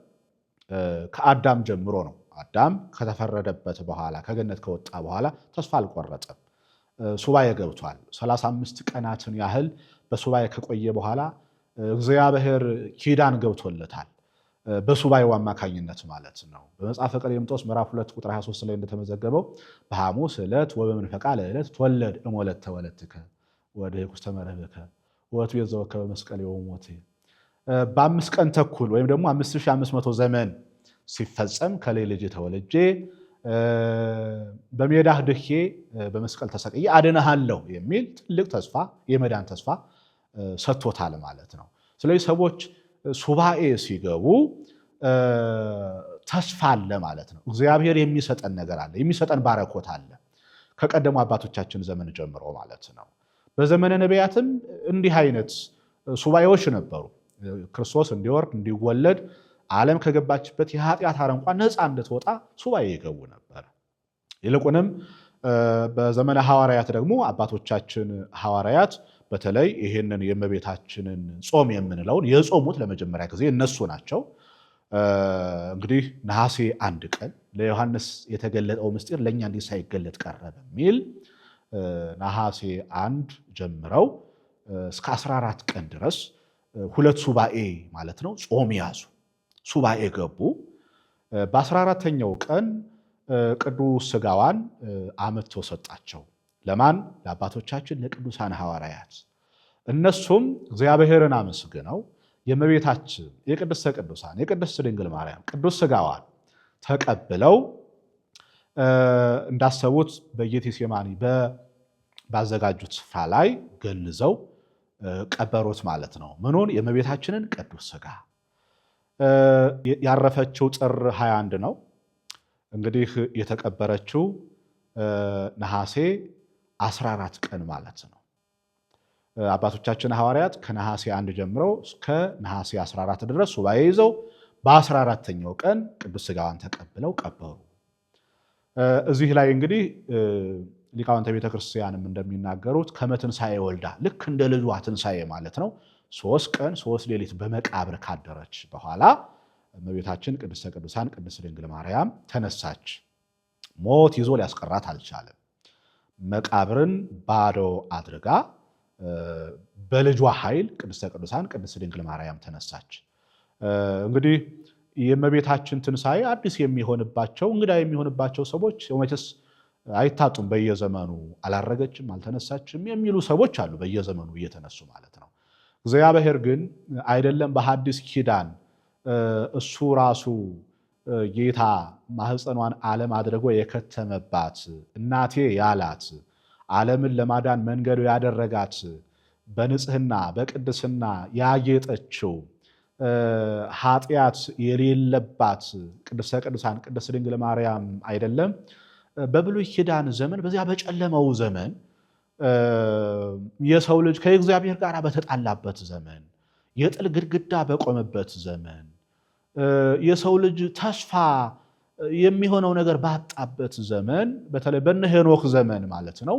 ከአዳም ጀምሮ ነው። አዳም ከተፈረደበት በኋላ ከገነት ከወጣ በኋላ ተስፋ አልቆረጠም፣ ሱባኤ ገብቷል። 35 ቀናትን ያህል በሱባኤ ከቆየ በኋላ እግዚአብሔር ኪዳን ገብቶለታል፣ በሱባኤው አማካኝነት ማለት ነው። በመጽሐፈ ቀሌምንጦስ ምዕራፍ 2 ቁጥር 23 ላይ እንደተመዘገበው በሐሙስ ዕለት ወበመንፈቃ ለዕለት ትወለድ እሞለተ ወለትከ ወድኅኩስተ መርህብከ ወትቤት ዘወከበ መስቀል ወሞቴ። በ5 ቀን ተኩል ወይም ደግሞ 5500 ዘመን ሲፈጸም ከላይ ልጅ ተወልጄ በሜዳህ ድኬ በመስቀል ተሰቅዬ አድንሃለሁ የሚል ትልቅ ተስፋ የመዳን ተስፋ ሰጥቶታል ማለት ነው። ስለዚህ ሰዎች ሱባኤ ሲገቡ ተስፋ አለ ማለት ነው። እግዚአብሔር የሚሰጠን ነገር አለ፣ የሚሰጠን ባረኮት አለ ከቀደሙ አባቶቻችን ዘመን ጀምሮ ማለት ነው። በዘመነ ነቢያትም እንዲህ አይነት ሱባኤዎች ነበሩ። ክርስቶስ እንዲወርድ እንዲወለድ ዓለም ከገባችበት የኃጢአት አረንቋ ነፃ እንድትወጣ ሱባኤ ይገቡ ነበር። ይልቁንም በዘመነ ሐዋርያት ደግሞ አባቶቻችን ሐዋርያት በተለይ ይህንን የእመቤታችንን ጾም የምንለውን የጾሙት ለመጀመሪያ ጊዜ እነሱ ናቸው። እንግዲህ ነሐሴ 1 ቀን ለዮሐንስ የተገለጠው ምስጢር ለእኛ እንዲህ ሳይገለጥ ቀረ በሚል ነሐሴ 1 ጀምረው እስከ 14 ቀን ድረስ 2 ሱባኤ ማለት ነው ጾም ያዙ፣ ሱባኤ ገቡ። በ14ተኛው ቀን ቅዱስ ሥጋዋን አምጥቶ ሰጣቸው። ለማን? ለአባቶቻችን ለቅዱሳን ሐዋርያት። እነሱም እግዚአብሔርን አመስግነው የእመቤታችን የቅድስተ ቅዱሳን የቅድስት ድንግል ማርያም ቅዱስ ሥጋዋን ተቀብለው እንዳሰቡት በጌቴሴማኒ ባዘጋጁት ስፍራ ላይ ገንዘው ቀበሩት ማለት ነው። ምኑን? የእመቤታችንን ቅዱስ ሥጋ። ያረፈችው ጥር 21 ነው። እንግዲህ የተቀበረችው ነሐሴ 14 ቀን ማለት ነው። አባቶቻችን ሐዋርያት ከነሐሴ 1 ጀምረው እስከ ነሐሴ 14 ድረስ ሱባኤ ይዘው በ14ተኛው ቀን ቅዱስ ሥጋዋን ተቀብለው ቀበሩ። እዚህ ላይ እንግዲህ ሊቃውንተ ቤተክርስቲያንም እንደሚናገሩት ከመትንሣኤ ወልዳ ልክ እንደ ልጇ ትንሣኤ ማለት ነው 3 ቀን 3 ሌሊት በመቃብር ካደረች በኋላ እመቤታችን ቅድስተ ቅዱሳን ቅድስት ድንግል ማርያም ተነሳች። ሞት ይዞ ሊያስቀራት አልቻለም። መቃብርን ባዶ አድርጋ በልጇ ኃይል ቅድስተ ቅዱሳን ቅድስት ድንግል ማርያም ተነሳች። እንግዲህ የእመቤታችን ትንሣኤ አዲስ የሚሆንባቸው እንግዳ የሚሆንባቸው ሰዎች መቼስ አይታጡም። በየዘመኑ አላረገችም አልተነሳችም የሚሉ ሰዎች አሉ፣ በየዘመኑ እየተነሱ ማለት ነው። እግዚአብሔር ግን አይደለም በሐዲስ ኪዳን እሱ ራሱ ጌታ ማህፀኗን ዓለም አድርጎ የከተመባት እናቴ ያላት ዓለምን ለማዳን መንገዱ ያደረጋት በንጽህና በቅድስና ያጌጠችው ኃጢአት የሌለባት ቅድስተ ቅዱሳን ቅድስት ድንግል ማርያም አይደለም በብሉይ ኪዳን ዘመን በዚያ በጨለመው ዘመን የሰው ልጅ ከእግዚአብሔር ጋር በተጣላበት ዘመን የጥል ግድግዳ በቆመበት ዘመን የሰው ልጅ ተስፋ የሚሆነው ነገር ባጣበት ዘመን በተለይ በነ ሄኖክ ዘመን ማለት ነው።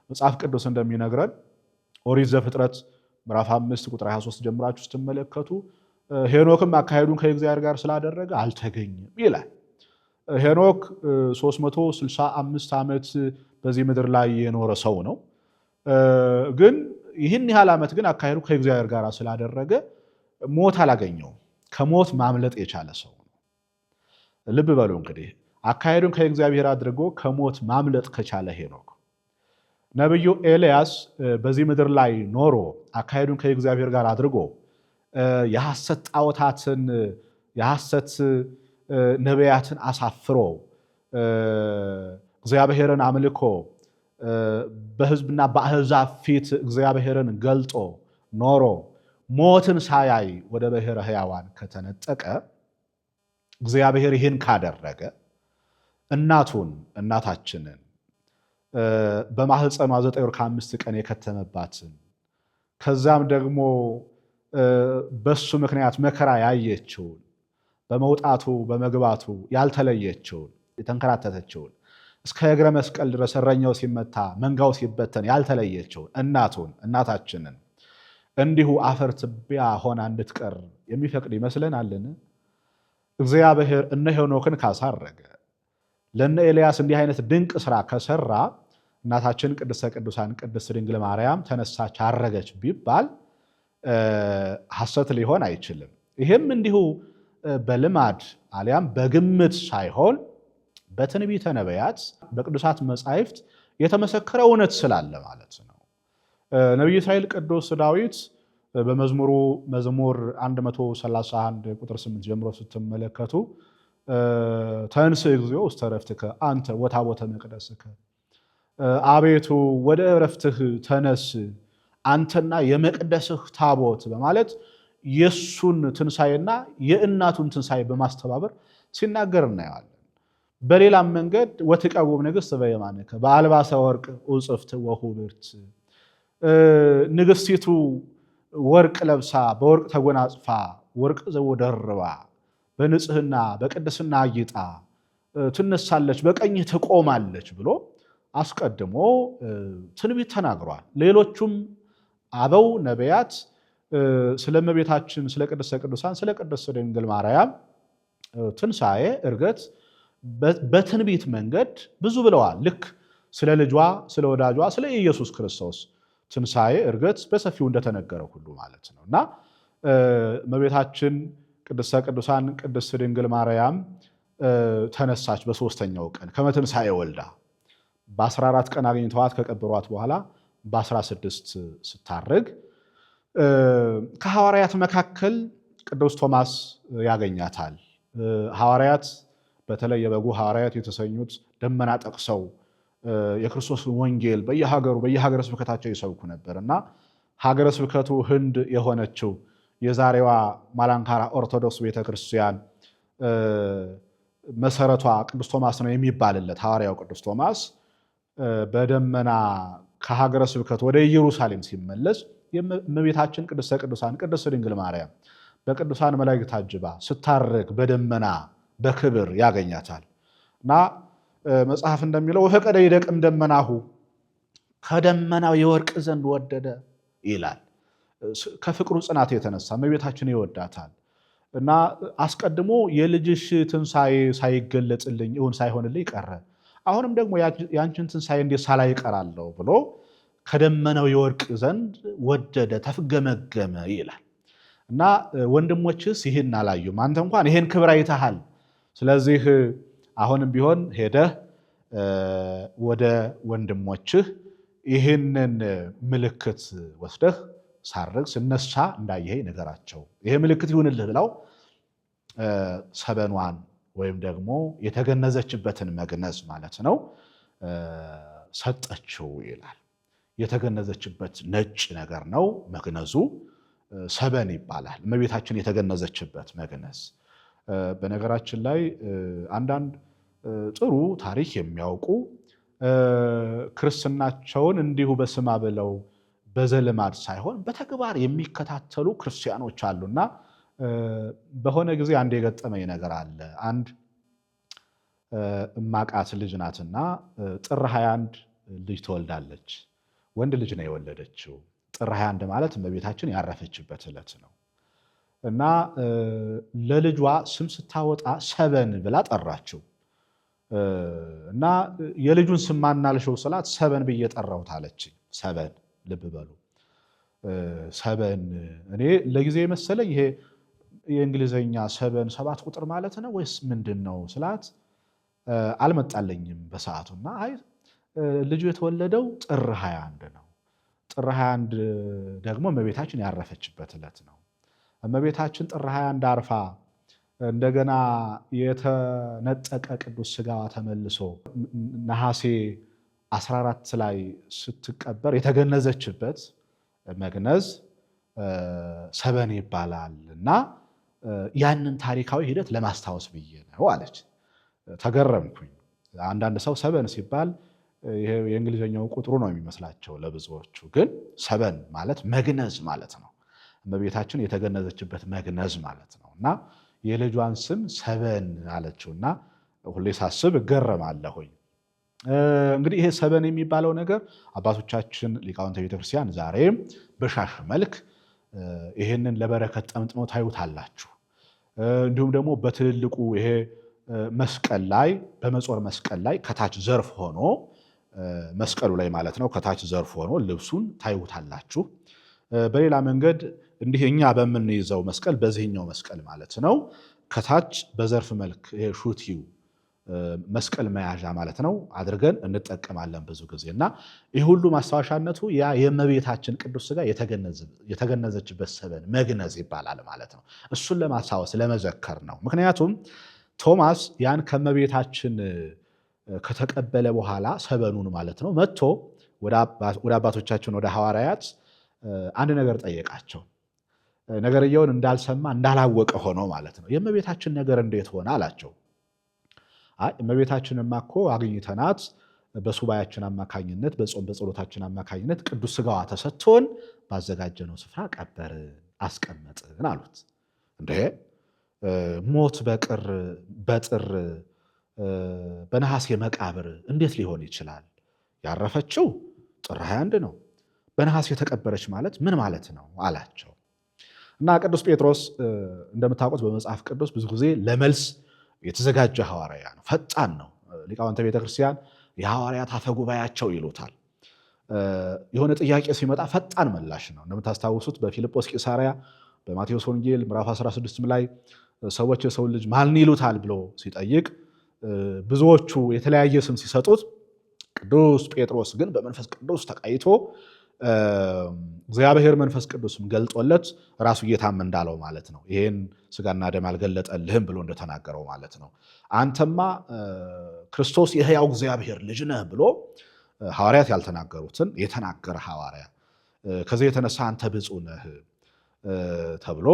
መጽሐፍ ቅዱስ እንደሚነግረን ኦሪት ዘፍጥረት ምዕራፍ 5 ቁጥር 23 ጀምራችሁ ስትመለከቱ ሄኖክም አካሄዱን ከእግዚአብሔር ጋር ስላደረገ አልተገኘም ይላል። ሄኖክ 365 ዓመት በዚህ ምድር ላይ የኖረ ሰው ነው። ግን ይህን ያህል ዓመት ግን አካሄዱ ከእግዚአብሔር ጋር ስላደረገ ሞት አላገኘውም። ከሞት ማምለጥ የቻለ ሰው ነው። ልብ በሉ እንግዲህ አካሄዱን ከእግዚአብሔር አድርጎ ከሞት ማምለጥ ከቻለ ሄኖክ፣ ነቢዩ ኤልያስ በዚህ ምድር ላይ ኖሮ አካሄዱን ከእግዚአብሔር ጋር አድርጎ የሐሰት ጣዖታትን የሐሰት ነቢያትን አሳፍሮ እግዚአብሔርን አምልኮ በሕዝብና በአሕዛብ ፊት እግዚአብሔርን ገልጦ ኖሮ ሞትን ሳያይ ወደ ብሔረ ሕያዋን ከተነጠቀ እግዚአብሔር ይህን ካደረገ እናታችንን በማህፀኗ 9 ወር ከ5 ቀን የከተመባትን ከዛም ደግሞ በሱ ምክንያት መከራ ያየችውን በመውጣቱ በመግባቱ ያልተለየችውን የተንከራተተችውን እስከ እግረ መስቀል ድረስ እረኛው ሲመታ መንጋው ሲበተን ያልተለየችውን እናታችንን እንዲሁ አፈር ትቢያ ሆና እንድትቀር የሚፈቅድ ይመስለናልን? እግዚአብሔር እነ ሄኖክን ካሳረገ ለነ ኤልያስ እንዲህ አይነት ድንቅ ስራ ከሰራ እናታችን ቅድስተ ቅዱሳን ቅድስት ድንግል ማርያም ተነሳች አረገች ቢባል ሐሰት ሊሆን አይችልም። ይህም እንዲሁ በልማድ አሊያም በግምት ሳይሆን በትንቢተ ነቢያት በቅዱሳት መጻሕፍት የተመሰከረ እውነት ስላለ ማለት ነው። ነቢዩ እስራኤል ቅዱስ ዳዊት በመዝሙሩ መዝሙር 131 ቁጥር 8 ጀምሮ ስትመለከቱ ተንሥእ እግዚኦ ውስተ ዕረፍትከ አንተ ወታቦተ መቅደስከ፣ አቤቱ ወደ ዕረፍትህ ተነስ አንተና የመቅደስህ ታቦት በማለት የሱን ትንሣኤና የእናቱን ትንሣኤ በማስተባበር ሲናገር እናየዋለን። በሌላም መንገድ ወትቀውም ንግሥት በየማንከ በአልባሰ ወርቅ ውጽፍት ወሁብርት ንግሥቲቱ ወርቅ ለብሳ በወርቅ ተጎናጽፋ ወርቅ ዘወደርባ በንጽህና በቅድስና አጊጣ ትነሳለች፣ በቀኝህ ትቆማለች ብሎ አስቀድሞ ትንቢት ተናግሯል። ሌሎቹም አበው ነቢያት ስለ እመቤታችን ስለ ቅድስተ ቅዱሳን ስለ ቅድስት ድንግል ማርያም ትንሣኤ ዕርገት በትንቢት መንገድ ብዙ ብለዋል። ልክ ስለ ልጇ ስለ ወዳጇ ስለ ኢየሱስ ክርስቶስ ትንሣኤ ዕርገት በሰፊው እንደተነገረ ሁሉ ማለት ነው እና እመቤታችን ቅድስተ ቅዱሳን ቅድስት ድንግል ማርያም ተነሳች በሦስተኛው ቀን ከመትንሣኤ ወልዳ በ14 ቀን አግኝተዋት ከቀበሯት በኋላ በ16 ስታርግ ከሐዋርያት መካከል ቅዱስ ቶማስ ያገኛታል። ሐዋርያት በተለይ የበጉ ሐዋርያት የተሰኙት ደመና ጠቅሰው የክርስቶስን ወንጌል በየሀገረ ስብከታቸው ይሰብኩ ነበር እና ሀገረ ስብከቱ ህንድ የሆነችው የዛሬዋ ማላንካራ ኦርቶዶክስ ቤተክርስቲያን መሰረቷ ቅዱስ ቶማስ ነው የሚባልለት ሐዋርያው ቅዱስ ቶማስ በደመና ከሀገረ ስብከቱ ወደ ኢየሩሳሌም ሲመለስ የእመቤታችን ቅድስተ ቅዱሳን ቅድስት ድንግል ማርያም በቅዱሳን መላእክት ታጅባ ስታርግ በደመና በክብር ያገኛታል እና መጽሐፍ እንደሚለው ወፈቀደ ይደቅም ደመናሁ ከደመናው የወርቅ ዘንድ ወደደ ይላል። ከፍቅሩ ጽናት የተነሳ እመቤታችን ይወዳታል እና አስቀድሞ የልጅሽ ትንሣኤ ሳይገለጽልኝ እውን ሳይሆንልኝ ቀረ፣ አሁንም ደግሞ ያንቺን ትንሣኤ እንዴት ሳላይ እቀራለሁ ብሎ ከደመናው የወርቅ ዘንድ ወደደ ተፍገመገመ ይላል እና ወንድሞችስ ይህን አላዩም፣ አንተ እንኳን ይሄን ክብር አይተሃል። ስለዚህ አሁንም ቢሆን ሄደህ ወደ ወንድሞችህ ይህንን ምልክት ወስደህ ሳርግ ስነሳ እንዳየህ ነገራቸው፣ ይሄ ምልክት ይሁንልህ ብለው ሰበኗን ወይም ደግሞ የተገነዘችበትን መግነዝ ማለት ነው ሰጠችው ይላል። የተገነዘችበት ነጭ ነገር ነው መግነዙ፣ ሰበን ይባላል። እመቤታችን የተገነዘችበት መግነዝ። በነገራችን ላይ አንዳንድ ጥሩ ታሪክ የሚያውቁ ክርስትናቸውን እንዲሁ በስማ ብለው በዘልማድ ሳይሆን በተግባር የሚከታተሉ ክርስቲያኖች አሉና በሆነ ጊዜ አንድ የገጠመኝ ነገር አለ። አንድ እማቃት ልጅ ናትና ጥር 21 ልጅ ትወልዳለች። ወንድ ልጅ ነው የወለደችው። ጥር 21 ማለት እመቤታችን ያረፈችበት ዕለት ነው እና ለልጇ ስም ስታወጣ ሰበን ብላ ጠራችው እና የልጁን ስም ማናልሽው ስላት ሰበን ብዬ ጠራሁት አለች። ሰበን ልብ በሉ ሰበን። እኔ ለጊዜ መሰለኝ ይሄ የእንግሊዘኛ ሰበን 7 ቁጥር ማለት ነው ወይስ ምንድን ነው ስላት አልመጣለኝም በሰዓቱና አይ ልጁ የተወለደው ጥር 21 ነው። ጥር 21 ደግሞ እመቤታችን ያረፈችበት ዕለት ነው። እመቤታችን ጥር 21 አርፋ እንደገና የተነጠቀ ቅዱስ ሥጋዋ ተመልሶ ነሐሴ 14 ላይ ስትቀበር የተገነዘችበት መግነዝ ሰበን ይባላል እና ያንን ታሪካዊ ሂደት ለማስታወስ ብዬ ነው አለች። ተገረምኩኝ። አንዳንድ ሰው ሰበን ሲባል የእንግሊዝኛው ቁጥሩ ነው የሚመስላቸው ለብዙዎቹ፣ ግን ሰበን ማለት መግነዝ ማለት ነው። እመቤታችን የተገነዘችበት መግነዝ ማለት ነው እና የልጇን ስም ሰበን አለችውና ሁሌ ሳስብ እገረማለሁኝ። እንግዲህ ይሄ ሰበን የሚባለው ነገር አባቶቻችን ሊቃውንተ ቤተክርስቲያን ዛሬም በሻሽ መልክ ይሄንን ለበረከት ጠምጥመው ታዩታላችሁ። እንዲሁም ደግሞ በትልልቁ ይሄ መስቀል ላይ በመጾር መስቀል ላይ ከታች ዘርፍ ሆኖ መስቀሉ ላይ ማለት ነው ከታች ዘርፍ ሆኖ ልብሱን ታዩታላችሁ። በሌላ መንገድ እንዲህ እኛ በምንይዘው መስቀል በዚህኛው መስቀል ማለት ነው ከታች በዘርፍ መልክ ይሄ ሹቲው መስቀል መያዣ ማለት ነው አድርገን እንጠቀማለን ብዙ ጊዜ እና ይህ ሁሉ ማስታወሻነቱ ያ የእመቤታችን ቅዱስ ሥጋ የተገነዘችበት ሰበን መግነዝ ይባላል ማለት ነው። እሱን ለማስታወስ ለመዘከር ነው። ምክንያቱም ቶማስ ያን ከእመቤታችን ከተቀበለ በኋላ ሰበኑን ማለት ነው መጥቶ ወደ አባቶቻችን ወደ ሐዋርያት አንድ ነገር ጠየቃቸው። ነገርየውን እንዳልሰማ እንዳላወቀ ሆኖ ማለት ነው። የእመቤታችን ነገር እንዴት ሆነ አላቸው። አይ እመቤታችንማ እኮ አግኝተናት በሱባኤያችን አማካኝነት በጾም በጸሎታችን አማካኝነት ቅዱስ ሥጋዋ ተሰጥቶን ባዘጋጀነው ስፍራ ቀበርን አስቀመጥን አሉት። እንዴ ሞት በጥር በነሐሴ መቃብር እንዴት ሊሆን ይችላል? ያረፈችው ጥር 21 ነው። በነሐሴ የተቀበረች ማለት ምን ማለት ነው አላቸው። እና ቅዱስ ጴጥሮስ እንደምታውቁት በመጽሐፍ ቅዱስ ብዙ ጊዜ ለመልስ የተዘጋጀ ሐዋርያ ነው። ፈጣን ነው። ሊቃውንተ ቤተክርስቲያን የሐዋርያት አፈ ጉባኤያቸው ይሉታል። የሆነ ጥያቄ ሲመጣ ፈጣን ምላሽ ነው። እንደምታስታውሱት በፊልጶስ ቂሳርያ በማቴዎስ ወንጌል ምዕራፍ 16 ላይ ሰዎች የሰው ልጅ ማን ይሉታል ብሎ ሲጠይቅ ብዙዎቹ የተለያየ ስም ሲሰጡት ቅዱስ ጴጥሮስ ግን በመንፈስ ቅዱስ ተቃይቶ እግዚአብሔር መንፈስ ቅዱስም ገልጦለት ራሱ ጌታም እንዳለው ማለት ነው። ይሄን ሥጋና ደም አልገለጠልህም ብሎ እንደተናገረው ማለት ነው። አንተማ ክርስቶስ የሕያው እግዚአብሔር ልጅ ነህ ብሎ ሐዋርያት ያልተናገሩትን የተናገረ ሐዋርያ። ከዚህ የተነሳ አንተ ብፁዕ ነህ ተብሎ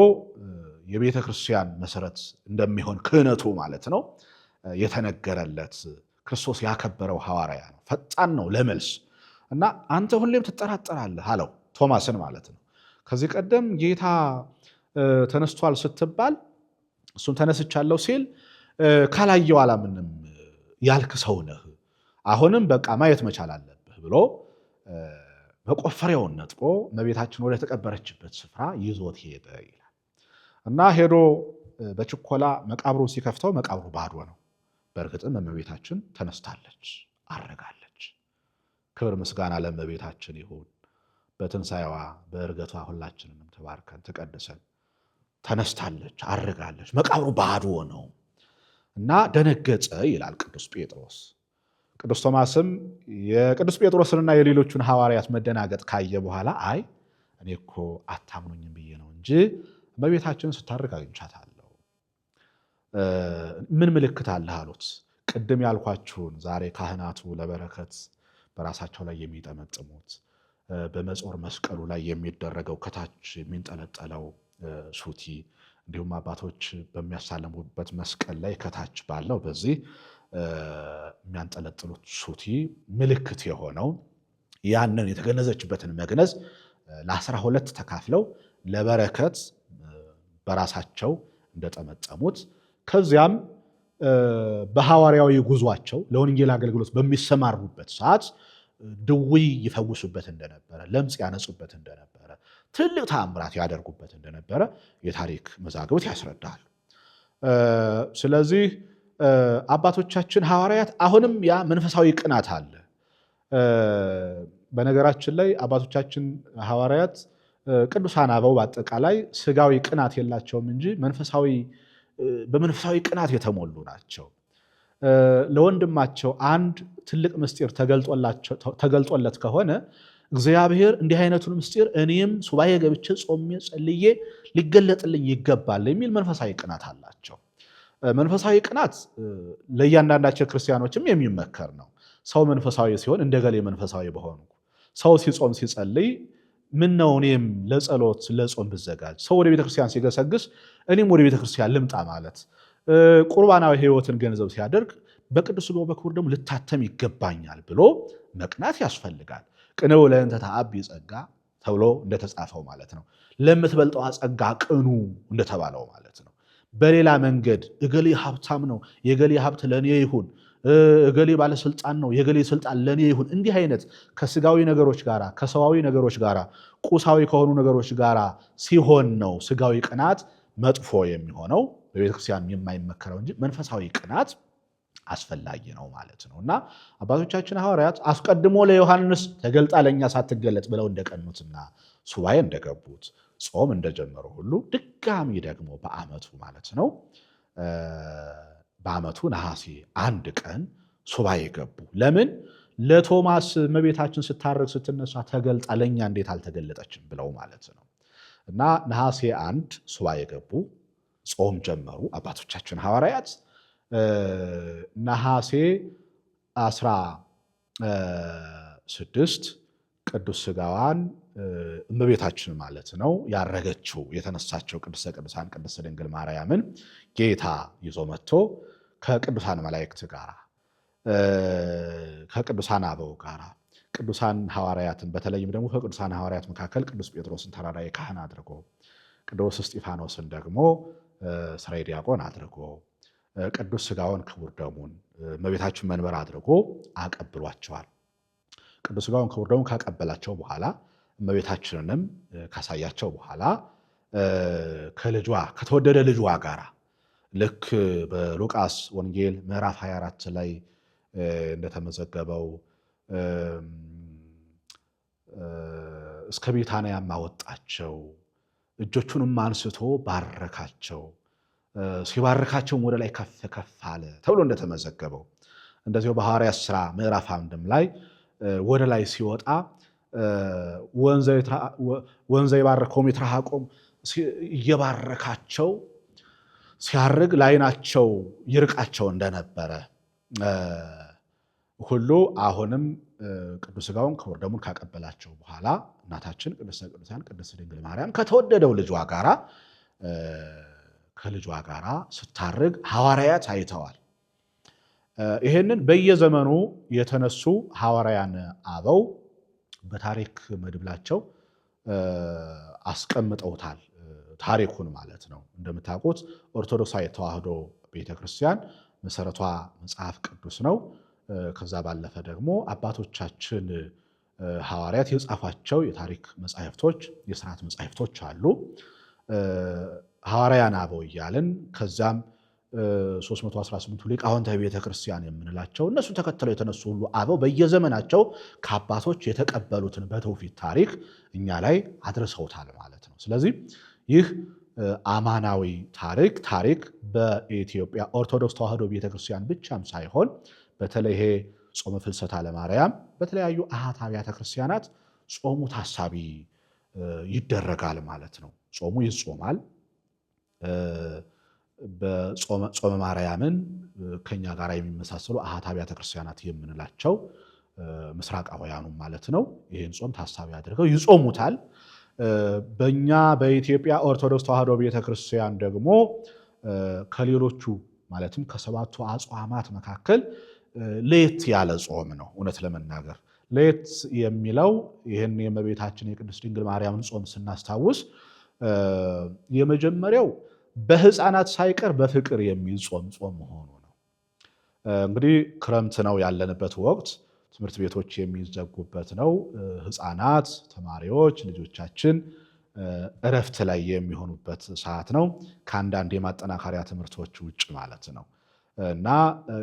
የቤተ ክርስቲያን መሰረት እንደሚሆን ክህነቱ ማለት ነው የተነገረለት ክርስቶስ ያከበረው ሐዋርያ ነው። ፈጣን ነው ለመልስ እና አንተ ሁሌም ትጠራጠራለህ አለው ቶማስን ማለት ነው። ከዚህ ቀደም ጌታ ተነስቷል ስትባል እሱም ተነስቻለሁ ሲል ካላየው አላምንም ያልክ ሰው ነህ፣ አሁንም በቃ ማየት መቻል አለብህ ብሎ መቆፈሪያውን ነጥቆ እመቤታችን ወደ ተቀበረችበት ስፍራ ይዞት ሄደ ይላል። እና ሄዶ በችኮላ መቃብሩን ሲከፍተው መቃብሩ ባዶ ነው። በእርግጥም እመቤታችን ተነስታለች፣ አረጋለች። ክብር ምስጋና ለእመቤታችን ይሁን። በትንሣኤዋ በእርገቷ ሁላችንንም ተባርከን ተቀድሰን ተነስታለች፣ አረጋለች። መቃብሩ ባዶ ነው እና ደነገጸ ይላል ቅዱስ ጴጥሮስ። ቅዱስ ቶማስም የቅዱስ ጴጥሮስንና የሌሎቹን ሐዋርያት መደናገጥ ካየ በኋላ አይ እኔ እኮ አታምኑኝም ብዬ ነው እንጂ እመቤታችንን ስታርግ አግኝቻታለሁ። ምን ምልክት አለ አሉት። ቅድም ያልኳችሁን ዛሬ ካህናቱ ለበረከት በራሳቸው ላይ የሚጠመጥሙት በመጾር መስቀሉ ላይ የሚደረገው ከታች የሚንጠለጠለው ሱቲ፣ እንዲሁም አባቶች በሚያሳለሙበት መስቀል ላይ ከታች ባለው በዚህ የሚያንጠለጥሉት ሱቲ ምልክት የሆነው ያንን የተገነዘችበትን መግነዝ ለ12 ተካፍለው ለበረከት በራሳቸው እንደጠመጠሙት ከዚያም በሐዋርያዊ ጉዟቸው ለወንጌል አገልግሎት በሚሰማሩበት ሰዓት ድውይ ይፈውሱበት እንደነበረ፣ ለምጽ ያነጹበት እንደነበረ፣ ትልቅ ተአምራት ያደርጉበት እንደነበረ የታሪክ መዛግብት ያስረዳሉ። ስለዚህ አባቶቻችን ሐዋርያት አሁንም ያ መንፈሳዊ ቅናት አለ። በነገራችን ላይ አባቶቻችን ሐዋርያት ቅዱሳን አበው በአጠቃላይ ስጋዊ ቅናት የላቸውም እንጂ በመንፈሳዊ ቅናት የተሞሉ ናቸው። ለወንድማቸው አንድ ትልቅ ምስጢር ተገልጦለት ከሆነ እግዚአብሔር እንዲህ አይነቱን ምስጢር እኔም ሱባኤ ገብቼ ጾሜ ጸልዬ ሊገለጥልኝ ይገባል የሚል መንፈሳዊ ቅናት አላቸው። መንፈሳዊ ቅናት ለእያንዳንዳቸው ክርስቲያኖችም የሚመከር ነው። ሰው መንፈሳዊ ሲሆን እንደገሌ መንፈሳዊ በሆኑ ሰው ሲጾም ሲጸልይ ምን ነው እኔም ለጸሎት ለጾም ብዘጋጅ፣ ሰው ወደ ቤተክርስቲያን ሲገሰግስ እኔም ወደ ቤተክርስቲያን ልምጣ ማለት፣ ቁርባናዊ ሕይወትን ገንዘብ ሲያደርግ በቅዱስ ሥጋው በክቡር ደግሞ ልታተም ይገባኛል ብሎ መቅናት ያስፈልጋል። ቅንው ለእንተ ተአቢ ጸጋ ተብሎ እንደተጻፈው ማለት ነው። ለምትበልጠዋ ጸጋ ቅኑ እንደተባለው ማለት ነው። በሌላ መንገድ እገሌ ሀብታም ነው የገሌ ሀብት ለእኔ ይሁን፣ እገሌ ባለስልጣን ነው የገሌ ስልጣን ለእኔ ይሁን፣ እንዲህ አይነት ከስጋዊ ነገሮች ጋር ከሰዋዊ ነገሮች ጋር ቁሳዊ ከሆኑ ነገሮች ጋር ሲሆን ነው ስጋዊ ቅናት መጥፎ የሚሆነው በቤተክርስቲያን የማይመከረው እንጂ መንፈሳዊ ቅናት አስፈላጊ ነው ማለት ነው። እና አባቶቻችን ሐዋርያት አስቀድሞ ለዮሐንስ ተገልጣ ለእኛ ሳትገለጥ ብለው እንደቀኑትና ሱባኤ እንደገቡት ጾም እንደጀመሩ ሁሉ ድጋሚ ደግሞ በዓመቱ ማለት ነው በዓመቱ ነሐሴ 1 ቀን ሱባኤ ገቡ። ለምን? ለቶማስ እመቤታችን ስታርግ ስትነሳ ተገልጣ ለእኛ እንዴት አልተገለጠችም ብለው ማለት ነው። እና ነሐሴ 1 ሱባኤ ገቡ፣ ጾም ጀመሩ አባቶቻችን ሐዋርያት። ነሐሴ 16 ቅዱስ ሥጋዋን እመቤታችን ማለት ነው ያረገችው የተነሳቸው ቅድስተ ቅዱሳን ቅድስት ድንግል ማርያምን ጌታ ይዞ መጥቶ ከቅዱሳን መላእክት ጋር ከቅዱሳን አበው ጋር ቅዱሳን ሐዋርያትን በተለይም ደግሞ ከቅዱሳን ሐዋርያት መካከል ቅዱስ ጴጥሮስን ተራዳኢ ካህን አድርጎ ቅዱስ እስጢፋኖስን ደግሞ ሥራይ ዲያቆን አድርጎ ቅዱስ ሥጋውን ክቡር ደሙን እመቤታችን መንበር አድርጎ አቀብሏቸዋል። ቅዱስ ሥጋውን ክቡር ደሙን ካቀበላቸው በኋላ እመቤታችንንም ካሳያቸው በኋላ ከልጇ ከተወደደ ልጇ ጋር ልክ በሉቃስ ወንጌል ምዕራፍ 24 ላይ እንደተመዘገበው እስከ ቢታንያም አወጣቸው፣ እጆቹንም አንስቶ ባረካቸው፣ ሲባርካቸውም ወደ ላይ ከፍ ከፍ አለ ተብሎ እንደተመዘገበው እንደዚሁ በሐዋርያት ሥራ ምዕራፍ 1 ላይ ወደ ላይ ሲወጣ ወንዘ ይባርኮሙ ይትረሐቆሙ እየባረካቸው ሲያርግ ለዓይናቸው ይርቃቸው እንደነበረ ሁሉ አሁንም ቅዱስ ሥጋውን ክቡር ደሙን ካቀበላቸው በኋላ እናታችን ቅድስተ ቅዱሳን ቅድስት ድንግል ማርያም ከተወደደው ልጇ ጋራ ከልጇ ጋራ ስታርግ ሐዋርያት አይተዋል። ይህንን በየዘመኑ የተነሱ ሐዋርያን አበው በታሪክ መድብላቸው አስቀምጠውታል። ታሪኩን ማለት ነው። እንደምታውቁት ኦርቶዶክሳዊ ተዋሕዶ ቤተክርስቲያን መሰረቷ መጽሐፍ ቅዱስ ነው። ከዛ ባለፈ ደግሞ አባቶቻችን ሐዋርያት የጻፏቸው የታሪክ መጻሕፍቶች፣ የሥርዓት መጻሕፍቶች አሉ። ሐዋርያን አበው እያልን ከዛም 318ቱ ሊቃውንተ ቤተክርስቲያን የምንላቸው እነሱን ተከትለው የተነሱ ሁሉ አበው በየዘመናቸው ከአባቶች የተቀበሉትን በትውፊት ታሪክ እኛ ላይ አድርሰውታል ማለት ነው። ስለዚህ ይህ አማናዊ ታሪክ በኢትዮጵያ ኦርቶዶክስ ተዋሕዶ ቤተክርስቲያን ብቻም ሳይሆን በተለይ ይሄ ጾመ ፍልሰታ ለማርያም በተለያዩ አሃት አብያተ ክርስቲያናት ጾሙ ታሳቢ ይደረጋል ማለት ነው። ጾሙ ይጾማል። በጾመ ማርያምን ከኛ ጋር የሚመሳሰሉ አሃት አብያተ ክርስቲያናት የምንላቸው ምስራቃውያኑ ማለት ነው ይህን ጾም ታሳቢ አድርገው ይጾሙታል። በእኛ በኢትዮጵያ ኦርቶዶክስ ተዋሕዶ ቤተክርስቲያን ደግሞ ከሌሎቹ ማለትም ከሰባቱ አጽዋማት መካከል ለየት ያለ ጾም ነው። እውነት ለመናገር ለየት የሚለው ይህን የእመቤታችን የቅድስት ድንግል ማርያምን ጾም ስናስታውስ የመጀመሪያው በሕፃናት ሳይቀር በፍቅር የሚጾም ጾም መሆኑ ነው። እንግዲህ ክረምት ነው ያለንበት ወቅት፣ ትምህርት ቤቶች የሚዘጉበት ነው። ሕፃናት ተማሪዎች ልጆቻችን እረፍት ላይ የሚሆኑበት ሰዓት ነው፣ ከአንዳንድ የማጠናከሪያ ትምህርቶች ውጭ ማለት ነው። እና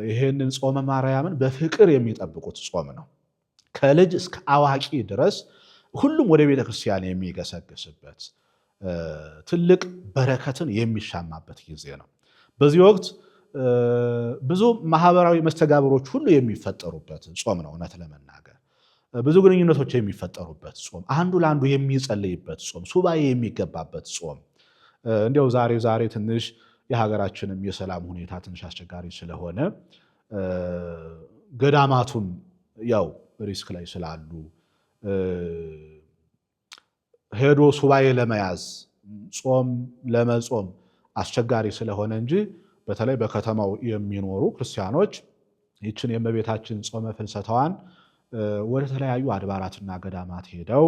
ይህንን ጾመ ማርያምን በፍቅር የሚጠብቁት ጾም ነው። ከልጅ እስከ አዋቂ ድረስ ሁሉም ወደ ቤተክርስቲያን የሚገሰግስበት ትልቅ በረከትን የሚሻማበት ጊዜ ነው። በዚህ ወቅት ብዙ ማህበራዊ መስተጋብሮች ሁሉ የሚፈጠሩበት ጾም ነው። እውነት ለመናገር ብዙ ግንኙነቶች የሚፈጠሩበት ጾም፣ አንዱ ለአንዱ የሚጸልይበት ጾም፣ ሱባኤ የሚገባበት ጾም። እንዲያው ዛሬ ትንሽ የሀገራችንም የሰላም ሁኔታ ትንሽ አስቸጋሪ ስለሆነ ገዳማቱም ያው ሪስክ ላይ ስላሉ ሄዶ ሱባኤ ለመያዝ ጾም ለመጾም አስቸጋሪ ስለሆነ እንጂ በተለይ በከተማው የሚኖሩ ክርስቲያኖች ይችን የእመቤታችን ጾመ ፍልሰታዋን ወደ ተለያዩ አድባራትና ገዳማት ሄደው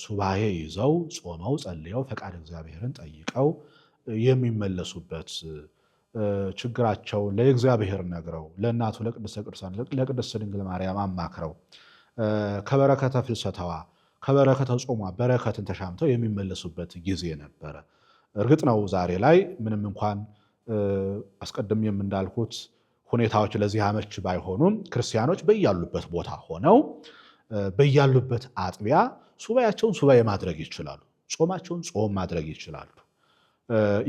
ሱባኤ ይዘው ጾመው ጸልየው ፈቃድ እግዚአብሔርን ጠይቀው የሚመለሱበት ችግራቸውን ለእግዚአብሔር ነግረው ለእናቱ ለቅድስተ ቅዱሳን ለቅድስት ድንግል ማርያም አማክረው ከበረከተ ፍልሰታዋ ከበረከተ ጾሟ በረከትን ተሻምተው የሚመለሱበት ጊዜ ነበረ። እርግጥ ነው ዛሬ ላይ ምንም እንኳን አስቀድሜም እንዳልኩት ሁኔታዎች ለዚህ አመች ባይሆኑም ክርስቲያኖች በያሉበት ቦታ ሆነው በያሉበት አጥቢያ ሱባኤያቸውን ሱባኤ ማድረግ ይችላሉ። ጾማቸውን ጾም ማድረግ ይችላሉ።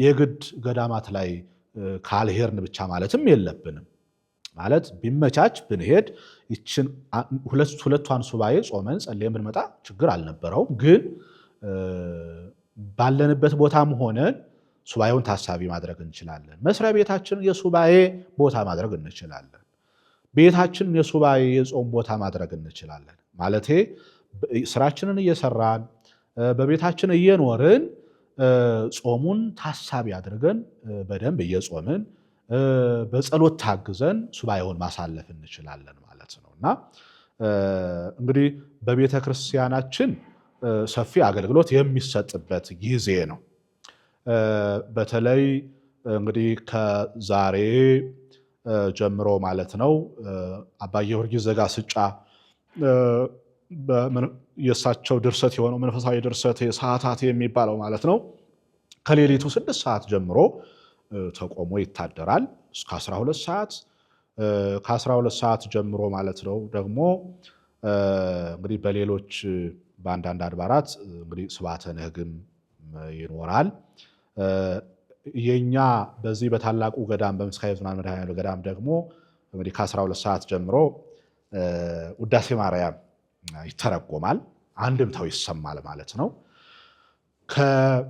የግድ ገዳማት ላይ ካልሄድን ብቻ ማለትም የለብንም። ማለት ቢመቻች ብንሄድ ይችን ሁለቷን ሱባኤ ጾመን ጸልየን ብንመጣ ችግር አልነበረውም። ግን ባለንበት ቦታም ሆነን ሱባኤውን ታሳቢ ማድረግ እንችላለን። መስሪያ ቤታችንን የሱባኤ ቦታ ማድረግ እንችላለን። ቤታችንን የሱባኤ የጾም ቦታ ማድረግ እንችላለን። ማለቴ ስራችንን እየሰራን በቤታችን እየኖርን ጾሙን ታሳቢ አድርገን በደንብ እየጾምን በጸሎት ታግዘን ሱባኤውን ማሳለፍ እንችላለን ማለት ነውና እንግዲህ በቤተ ክርስቲያናችን ሰፊ አገልግሎት የሚሰጥበት ጊዜ ነው። በተለይ እንግዲህ ከዛሬ ጀምሮ ማለት ነው አባ ጊዮርጊስ ዘጋስጫ የእሳቸው ድርሰት የሆነው መንፈሳዊ ድርሰት ሰዓታት የሚባለው ማለት ነው ከሌሊቱ 6 ሰዓት ጀምሮ ተቆሞ ይታደራል እስከ 12 ሰዓት። ከ12 ሰዓት ጀምሮ ማለት ነው ደግሞ እንግዲህ በሌሎች በአንዳንድ አድባራት እንግዲህ ስብዓተ ነግም ይኖራል። የኛ በዚህ በታላቁ ገዳም በምስካየ ኅዙናን መድኃኔዓለም ገዳም ደግሞ እንግዲህ ከ12 ሰዓት ጀምሮ ውዳሴ ማርያም ይተረጎማል፣ አንድምታው ይሰማል ማለት ነው። ከ5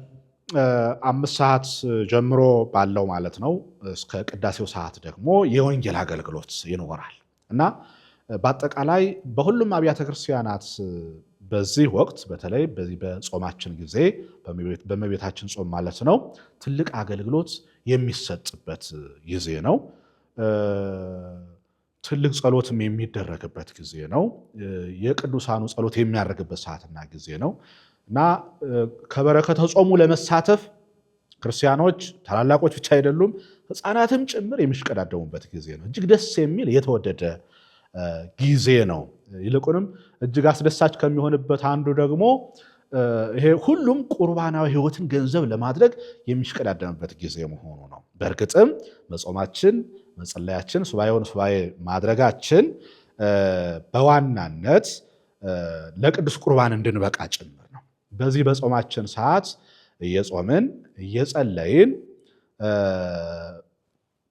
ሰዓት ጀምሮ ባለው ማለት ነው እስከ ቅዳሴው ሰዓት ደግሞ የወንጌል አገልግሎት ይኖራል እና በአጠቃላይ በሁሉም አብያተ ክርስቲያናት በዚህ ወቅት በተለይ በዚህ በጾማችን ጊዜ በእመቤታችን ጾም ማለት ነው ትልቅ አገልግሎት የሚሰጥበት ጊዜ ነው። ትልቅ ጸሎትም የሚደረግበት ጊዜ ነው። የቅዱሳኑ ጸሎት የሚያደርግበት ሰዓትና ጊዜ ነው እና ከበረከተ ጾሙ ለመሳተፍ ክርስቲያኖች ታላላቆች ብቻ አይደሉም፣ ሕፃናትም ጭምር የሚሽቀዳደሙበት ጊዜ ነው። እጅግ ደስ የሚል የተወደደ ጊዜ ነው። ይልቁንም እጅግ አስደሳች ከሚሆንበት አንዱ ደግሞ ይሄ ሁሉም ቁርባናዊ ሕይወትን ገንዘብ ለማድረግ የሚሽቀዳደምበት ጊዜ መሆኑ ነው። በእርግጥም መጾማችን፣ መጸለያችን፣ ሱባኤውን ሱባኤ ማድረጋችን በዋናነት ለቅዱስ ቁርባን እንድንበቃ ጭምር ነው። በዚህ በጾማችን ሰዓት እየጾምን እየጸለይን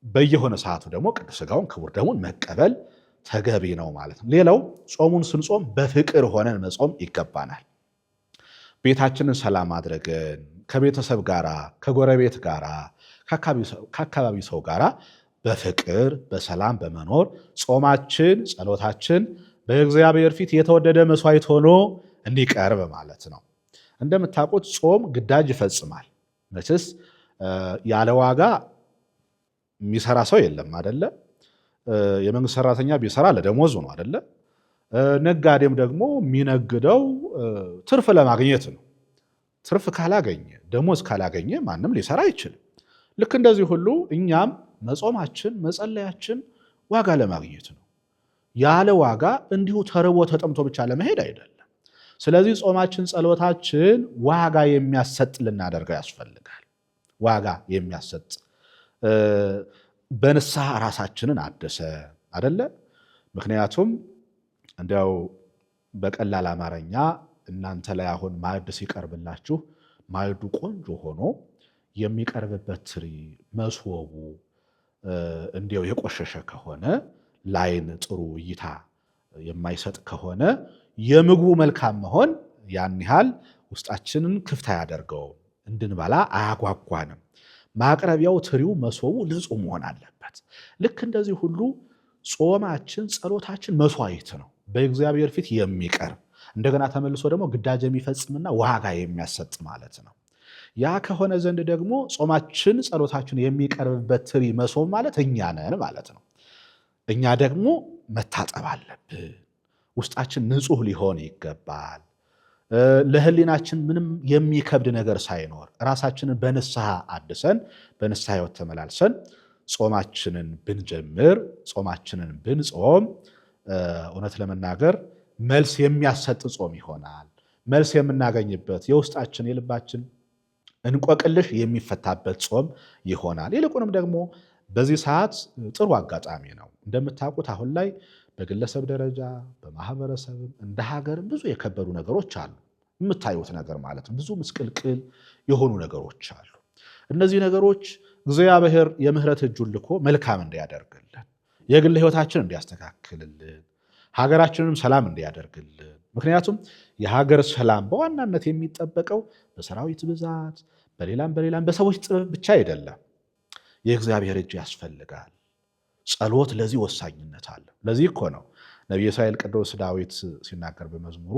በየሆነ ሰዓቱ ደግሞ ቅዱስ ሥጋውን ክቡር ደሙን መቀበል ተገቢ ነው ማለት ነው። ሌላው ጾሙን ስንጾም በፍቅር ሆነን መጾም ይገባናል። ቤታችንን ሰላም አድርገን ከቤተሰብ ጋራ፣ ከጎረቤት ጋራ፣ ከአካባቢ ሰው ጋራ በፍቅር በሰላም በመኖር ጾማችን፣ ጸሎታችን በእግዚአብሔር ፊት የተወደደ መስዋዕት ሆኖ እንዲቀርብ ማለት ነው። እንደምታውቁት ጾም ግዳጅ ይፈጽማል። መቼስ ያለ ዋጋ የሚሰራ ሰው የለም አደለ? የመንግስት ሰራተኛ ቢሰራ ለደሞዙ ነው አደለ? ነጋዴም ደግሞ የሚነግደው ትርፍ ለማግኘት ነው። ትርፍ ካላገኘ፣ ደሞዝ ካላገኘ ማንም ሊሰራ አይችልም። ልክ እንደዚህ ሁሉ እኛም መጾማችን፣ መጸለያችን ዋጋ ለማግኘት ነው። ያለ ዋጋ እንዲሁ ተርቦ ተጠምቶ ብቻ ለመሄድ አይደለም። ስለዚህ ጾማችን፣ ጸሎታችን ዋጋ የሚያሰጥ ልናደርገው ያስፈልጋል። ዋጋ የሚያሰጥ በንስሐ ራሳችንን አደሰ አደለ? ምክንያቱም እንዲያው በቀላል አማርኛ እናንተ ላይ አሁን ማዕድ ሲቀርብላችሁ ማዕዱ ቆንጆ ሆኖ የሚቀርብበት ትሪ መስወቡ እንዲያው የቆሸሸ ከሆነ ላይን ጥሩ እይታ የማይሰጥ ከሆነ የምግቡ መልካም መሆን ያን ያህል ውስጣችንን ክፍት አያደርገውም፣ እንድንበላ አያጓጓንም። ማቅረቢያው ትሪው መስወቡ ንጹህ መሆን አለበት። ልክ እንደዚህ ሁሉ ጾማችን፣ ጸሎታችን መስዋዕት ነው፣ በእግዚአብሔር ፊት የሚቀርብ እንደገና ተመልሶ ደግሞ ግዳጅ የሚፈጽምና ዋጋ የሚያሰጥ ማለት ነው። ያ ከሆነ ዘንድ ደግሞ ጾማችን፣ ጸሎታችን የሚቀርብበት ትሪ መስወብ ማለት እኛ ነን ማለት ነው። እኛ ደግሞ መታጠብ አለብን። ውስጣችን ንጹህ ሊሆን ይገባል። ለሕሊናችን ምንም የሚከብድ ነገር ሳይኖር ራሳችንን በንስሐ አድሰን በንስሐ ሕይወት ተመላልሰን ጾማችንን ብንጀምር፣ ጾማችንን ብንጾም እውነት ለመናገር መልስ የሚያሰጥ ጾም ይሆናል። መልስ የምናገኝበት የውስጣችን የልባችን እንቆቅልሽ የሚፈታበት ጾም ይሆናል። ይልቁንም ደግሞ በዚህ ሰዓት ጥሩ አጋጣሚ ነው። እንደምታውቁት አሁን ላይ በግለሰብ ደረጃ በማህበረሰብም እንደ ሀገርም ብዙ የከበዱ ነገሮች አሉ። የምታዩት ነገር ማለት ነው። ብዙ ምስቅልቅል የሆኑ ነገሮች አሉ። እነዚህ ነገሮች እግዚአብሔር የምህረት እጁን ልኮ መልካም እንዲያደርግልን፣ የግል ሕይወታችን እንዲያስተካክልልን፣ ሀገራችንንም ሰላም እንዲያደርግልን። ምክንያቱም የሀገር ሰላም በዋናነት የሚጠበቀው በሰራዊት ብዛት በሌላም በሰዎች ጥበብ ብቻ አይደለም። የእግዚአብሔር እጅ ያስፈልጋል። ጸሎት ለዚህ ወሳኝነት አለ። ለዚህ እኮ ነው ነቢየ እስራኤል ቅዱስ ዳዊት ሲናገር በመዝሙሩ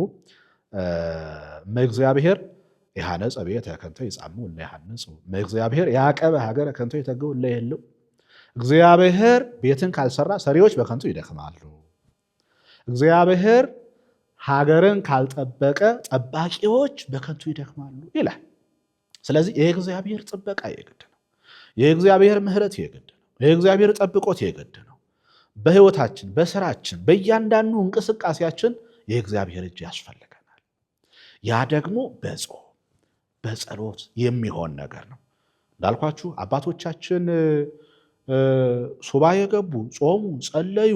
እመእግዚአብሔር የሐነጸ ቤተ ከንቶ ይጻሙ እለ ይሐንጹ፣ እመእግዚአብሔር ያዕቀበ ሀገረ ከንቶ ይተግኡ እለ ይሄልው። እግዚአብሔር ቤትን ካልሰራ ሰሪዎች በከንቱ ይደክማሉ። እግዚአብሔር ሀገርን ካልጠበቀ ጠባቂዎች በከንቱ ይደክማሉ ይላል። ስለዚህ የእግዚአብሔር ጥበቃ የግድ ነው። የእግዚአብሔር ምሕረት የግድ ነው። የእግዚአብሔር ጠብቆት የግድ ነው። በሕይወታችን፣ በስራችን፣ በእያንዳንዱ እንቅስቃሴያችን የእግዚአብሔር እጅ ያስፈልገናል። ያ ደግሞ በጾም በጸሎት የሚሆን ነገር ነው። እንዳልኳችሁ አባቶቻችን ሱባኤ ገቡ፣ ጾሙ፣ ጸለዩ፣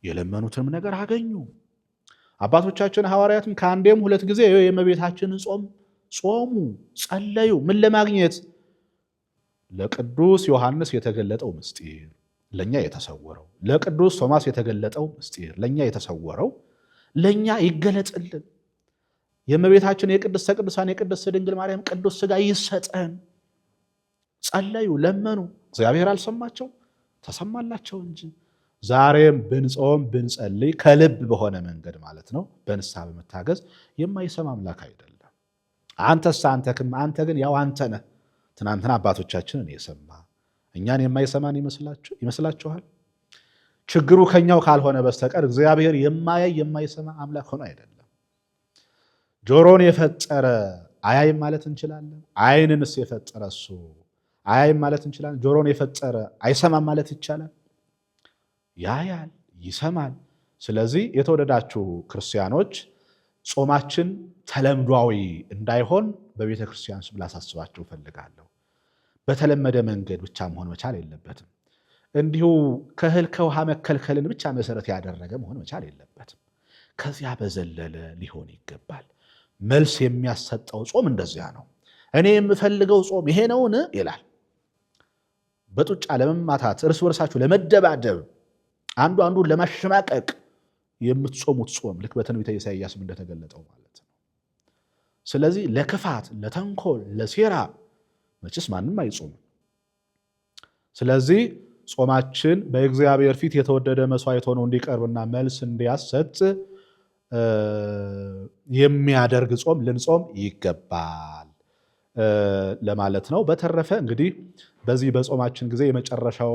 የለመኑትንም ነገር አገኙ። አባቶቻችን ሐዋርያትም ከአንዴም ሁለት ጊዜ የእመቤታችንን ጾም ጾሙ፣ ጸለዩ። ምን ለማግኘት? ለቅዱስ ዮሐንስ የተገለጠው ምስጢር ለኛ የተሰወረው፣ ለቅዱስ ቶማስ የተገለጠው ምስጢር ለኛ የተሰወረው ለኛ ይገለጥልን። የእመቤታችን የቅድስተ ቅዱሳን የቅድስት ድንግል ማርያም ቅዱስ ሥጋ ይሰጠን። ጸለዩ፣ ለመኑ። እግዚአብሔር አልሰማቸው? ተሰማላቸው እንጂ። ዛሬም ብንጾም ብንጸልይ ከልብ በሆነ መንገድ ማለት ነው፣ በንስሐ በመታገዝ የማይሰማ አምላክ አይደለም። አንተ ግን ያው አንተ ነህ። ትናንትና አባቶቻችንን የሰማ እኛን የማይሰማን ይመስላችኋል? ችግሩ ከኛው ካልሆነ በስተቀር እግዚአብሔር የማያይ የማይሰማ አምላክ ሆኖ አይደለም። ጆሮን የፈጠረ አያይም ማለት እንችላለን? ዓይንንስ የፈጠረ እሱ አያይም ማለት እንችላለን? ጆሮን የፈጠረ አይሰማም ማለት ይቻላል? ያያል፣ ይሰማል። ስለዚህ የተወደዳችሁ ክርስቲያኖች ጾማችን ተለምዷዊ እንዳይሆን በቤተ ክርስቲያን ስም ላሳስባችሁ እፈልጋለሁ። በተለመደ መንገድ ብቻ መሆን መቻል የለበትም። እንዲሁ ከእህል ከውሃ መከልከልን ብቻ መሰረት ያደረገ መሆን መቻል የለበትም። ከዚያ በዘለለ ሊሆን ይገባል። መልስ የሚያሰጠው ጾም እንደዚያ ነው። እኔ የምፈልገው ጾም ይሄ ነውን ይላል። በጡጫ ለመማታት፣ እርስ በርሳችሁ ለመደባደብ፣ አንዱ አንዱን ለማሸማቀቅ የምትጾሙት ጾም ልክ በትንቢተ ኢሳይያስም እንደተገለጠው ማለት ነው። ስለዚህ ለክፋት፣ ለተንኮል፣ ለሴራ መቼስ ማንም አይጾምም። ስለዚህ ጾማችን በእግዚአብሔር ፊት የተወደደ መስዋዕት ሆኖ እንዲቀርብና መልስ እንዲያሰጥ የሚያደርግ ጾም ልንጾም ይገባል ለማለት ነው። በተረፈ እንግዲህ በዚህ በጾማችን ጊዜ የመጨረሻው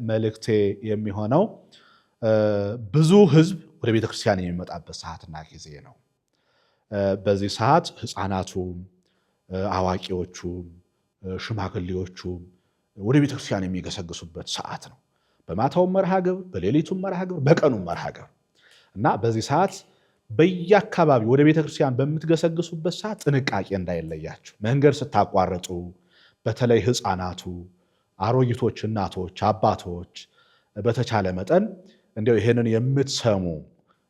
መልእክቴ የሚሆነው ብዙ ሕዝብ ወደ ቤተክርስቲያን የሚመጣበት ሰዓትና ጊዜ ነው። በዚህ ሰዓት ሕፃናቱም፣ አዋቂዎቹም፣ ሽማግሌዎቹም ወደ ቤተክርስቲያን የሚገሰግሱበት ሰዓት ነው። በማታውም መርሃ ግብር፣ በሌሊቱም መርሃ ግብር፣ በቀኑም መርሃ ግብር እና በዚህ ሰዓት በየአካባቢው ወደ ቤተክርስቲያን በምትገሰግሱበት ሰዓት ጥንቃቄ እንዳይለያችሁ። መንገድ ስታቋርጡ በተለይ ሕፃናቱ፣ አሮጊቶች፣ እናቶች፣ አባቶች በተቻለ መጠን እንዲያው ይሄንን የምትሰሙ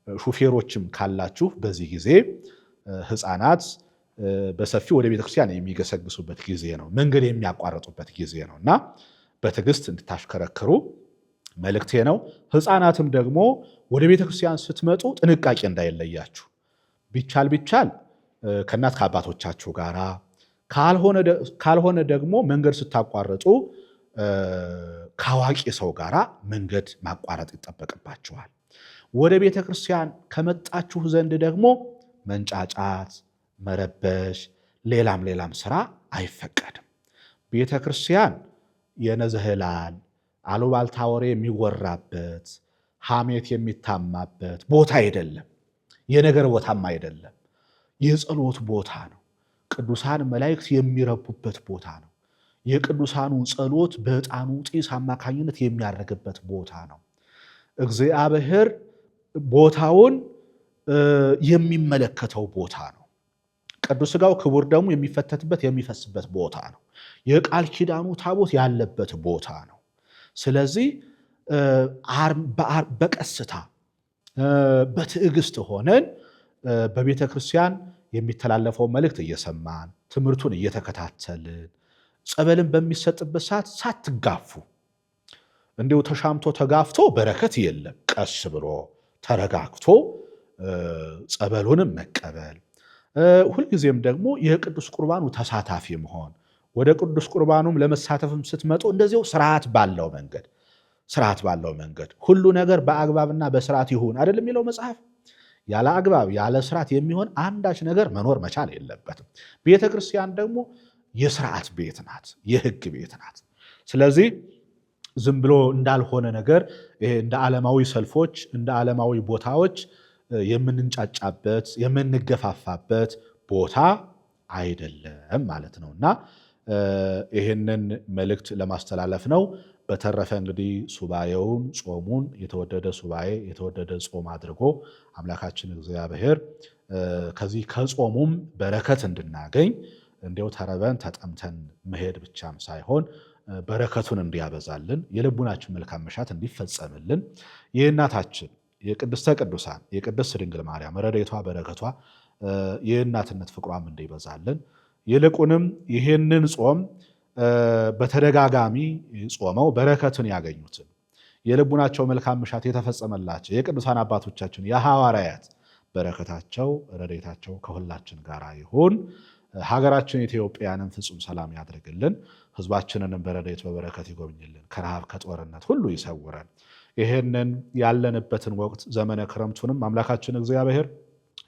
ሹፌሮችም ካላችሁ በዚህ ጊዜ ሕፃናት በሰፊው ወደ ቤተክርስቲያን የሚገሰግሱበት ጊዜ ነው፣ መንገድ የሚያቋርጡበት ጊዜ ነው እና በትዕግስት እንድታሽከረክሩ መልእክቴ ነው። ሕፃናትም ደግሞ ወደ ቤተክርስቲያን ስትመጡ ጥንቃቄ እንዳይለያችሁ። ቢቻል ከእናት ከአባቶቻችሁ ጋራ፣ ካልሆነ ደግሞ መንገድ ስታቋርጡ ከአዋቂ ሰው ጋር መንገድ ማቋረጥ ይጠበቅባችኋል። ወደ ቤተክርስቲያን ከመጣችሁ ዘንድ ደግሞ መንጫጫት፣ መረበሽ፣ ሌላም ስራ አይፈቀድም። ቤተክርስቲያን የነዘህላል አሉባልታ ወሬ የሚወራበት፣ ሐሜት የሚታማበት ቦታ አይደለም። የነገር ቦታም አይደለም። የጸሎት ቦታ ነው። ቅዱሳን መላእክት የሚረቡበት ቦታ ነው። የቅዱሳኑ ጸሎት በዕጣኑ ጢስ አማካኝነት የሚያደርግበት ቦታ ነው። እግዚአብሔር ቦታውን የሚመለከተው ቦታ ነው። ቅዱስ ሥጋው ክቡር ደሙ የሚፈተትበት የሚፈስበት ቦታ ነው። የቃል ኪዳኑ ታቦት ያለበት ቦታ ነው። ስለዚህ በቀስታ በትዕግስት ሆነን በቤተ ክርስቲያን የሚተላለፈው መልእክት እየሰማን ትምህርቱን እየተከታተልን ጸበልን በሚሰጥበት ሰዓት ሳትጋፉ፣ እንዲሁ ተሻምቶ ተጋፍቶ በረከት የለም። ቀስ ብሎ ተረጋግቶ ጸበሉንም መቀበል፣ ሁልጊዜም ደግሞ የቅዱስ ቁርባኑ ተሳታፊ መሆን። ወደ ቅዱስ ቁርባኑም ለመሳተፍም ስትመጡ እንደዚያው ስርዓት ባለው መንገድ ሁሉ ነገር በአግባብና በስርዓት ይሁን አይደል የሚለው መጽሐፍ። ያለ አግባብ ያለ ስርዓት የሚሆን አንዳች ነገር መኖር መቻል የለበትም። ቤተ ክርስቲያን ደግሞ የስርዓት ቤት ናት፣ የሕግ ቤት ናት። ስለዚህ ዝም ብሎ እንዳልሆነ ነገር ይሄ እንደ ዓለማዊ ሰልፎች እንደ ዓለማዊ ቦታዎች የምንንጫጫበት የምንገፋፋበት ቦታ አይደለም ማለት ነውና ይሄንን መልእክት ለማስተላለፍ ነው። በተረፈ እንግዲህ ሱባኤውን ጾሙን የተወደደ ሱባኤ የተወደደ ጾም አድርጎ አምላካችን እግዚአብሔር ከዚህ ከጾሙም በረከት እንድናገኝ እንዲያው ተረበን ተጠምተን መሄድ ብቻም ሳይሆን በረከቱን እንዲያበዛልን የልቡናችን መልካም መሻት እንዲፈጸምልን የእናታችን የቅድስተ ቅዱሳን የቅድስት ድንግል ማርያም ረድኤቷ በረከቷ የእናትነት ፍቅሯም እንዲበዛልን ይልቁንም ይህንን ጾም በተደጋጋሚ ጾመው በረከትን ያገኙትን የልቡናቸው መልካም መሻት የተፈጸመላቸው የቅዱሳን አባቶቻችን የሐዋርያት በረከታቸው ረድኤታቸው ከሁላችን ጋር ይሁን። ሀገራችን ኢትዮጵያንን ፍጹም ሰላም ያድርግልን። ሕዝባችንንም በረድኤት በበረከት ይጎብኝልን። ከረሃብ ከጦርነት ሁሉ ይሰውረን። ይሄንን ያለንበትን ወቅት ዘመነ ክረምቱንም አምላካችን እግዚአብሔር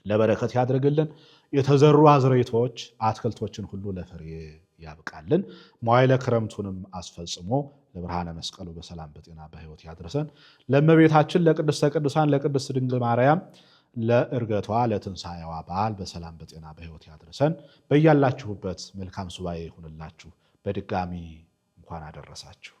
ለበረከት ያድርግልን። የተዘሩ አዝርዕቶች አትክልቶችን ሁሉ ለፍሬ ያብቃልን። መዋዕለ ክረምቱንም አስፈጽሞ ለብርሃነ መስቀሉ በሰላም በጤና በሕይወት ያድርሰን። ለእመቤታችን ለቅድስተ ቅዱሳን ለቅድስት ድንግል ማርያም ለዕርገቷ ለትንሣኤዋ በዓል በሰላም በጤና በሕይወት ያድርሰን። በያላችሁበት መልካም ሱባኤ ይሁንላችሁ። በድጋሚ እንኳን አደረሳችሁ።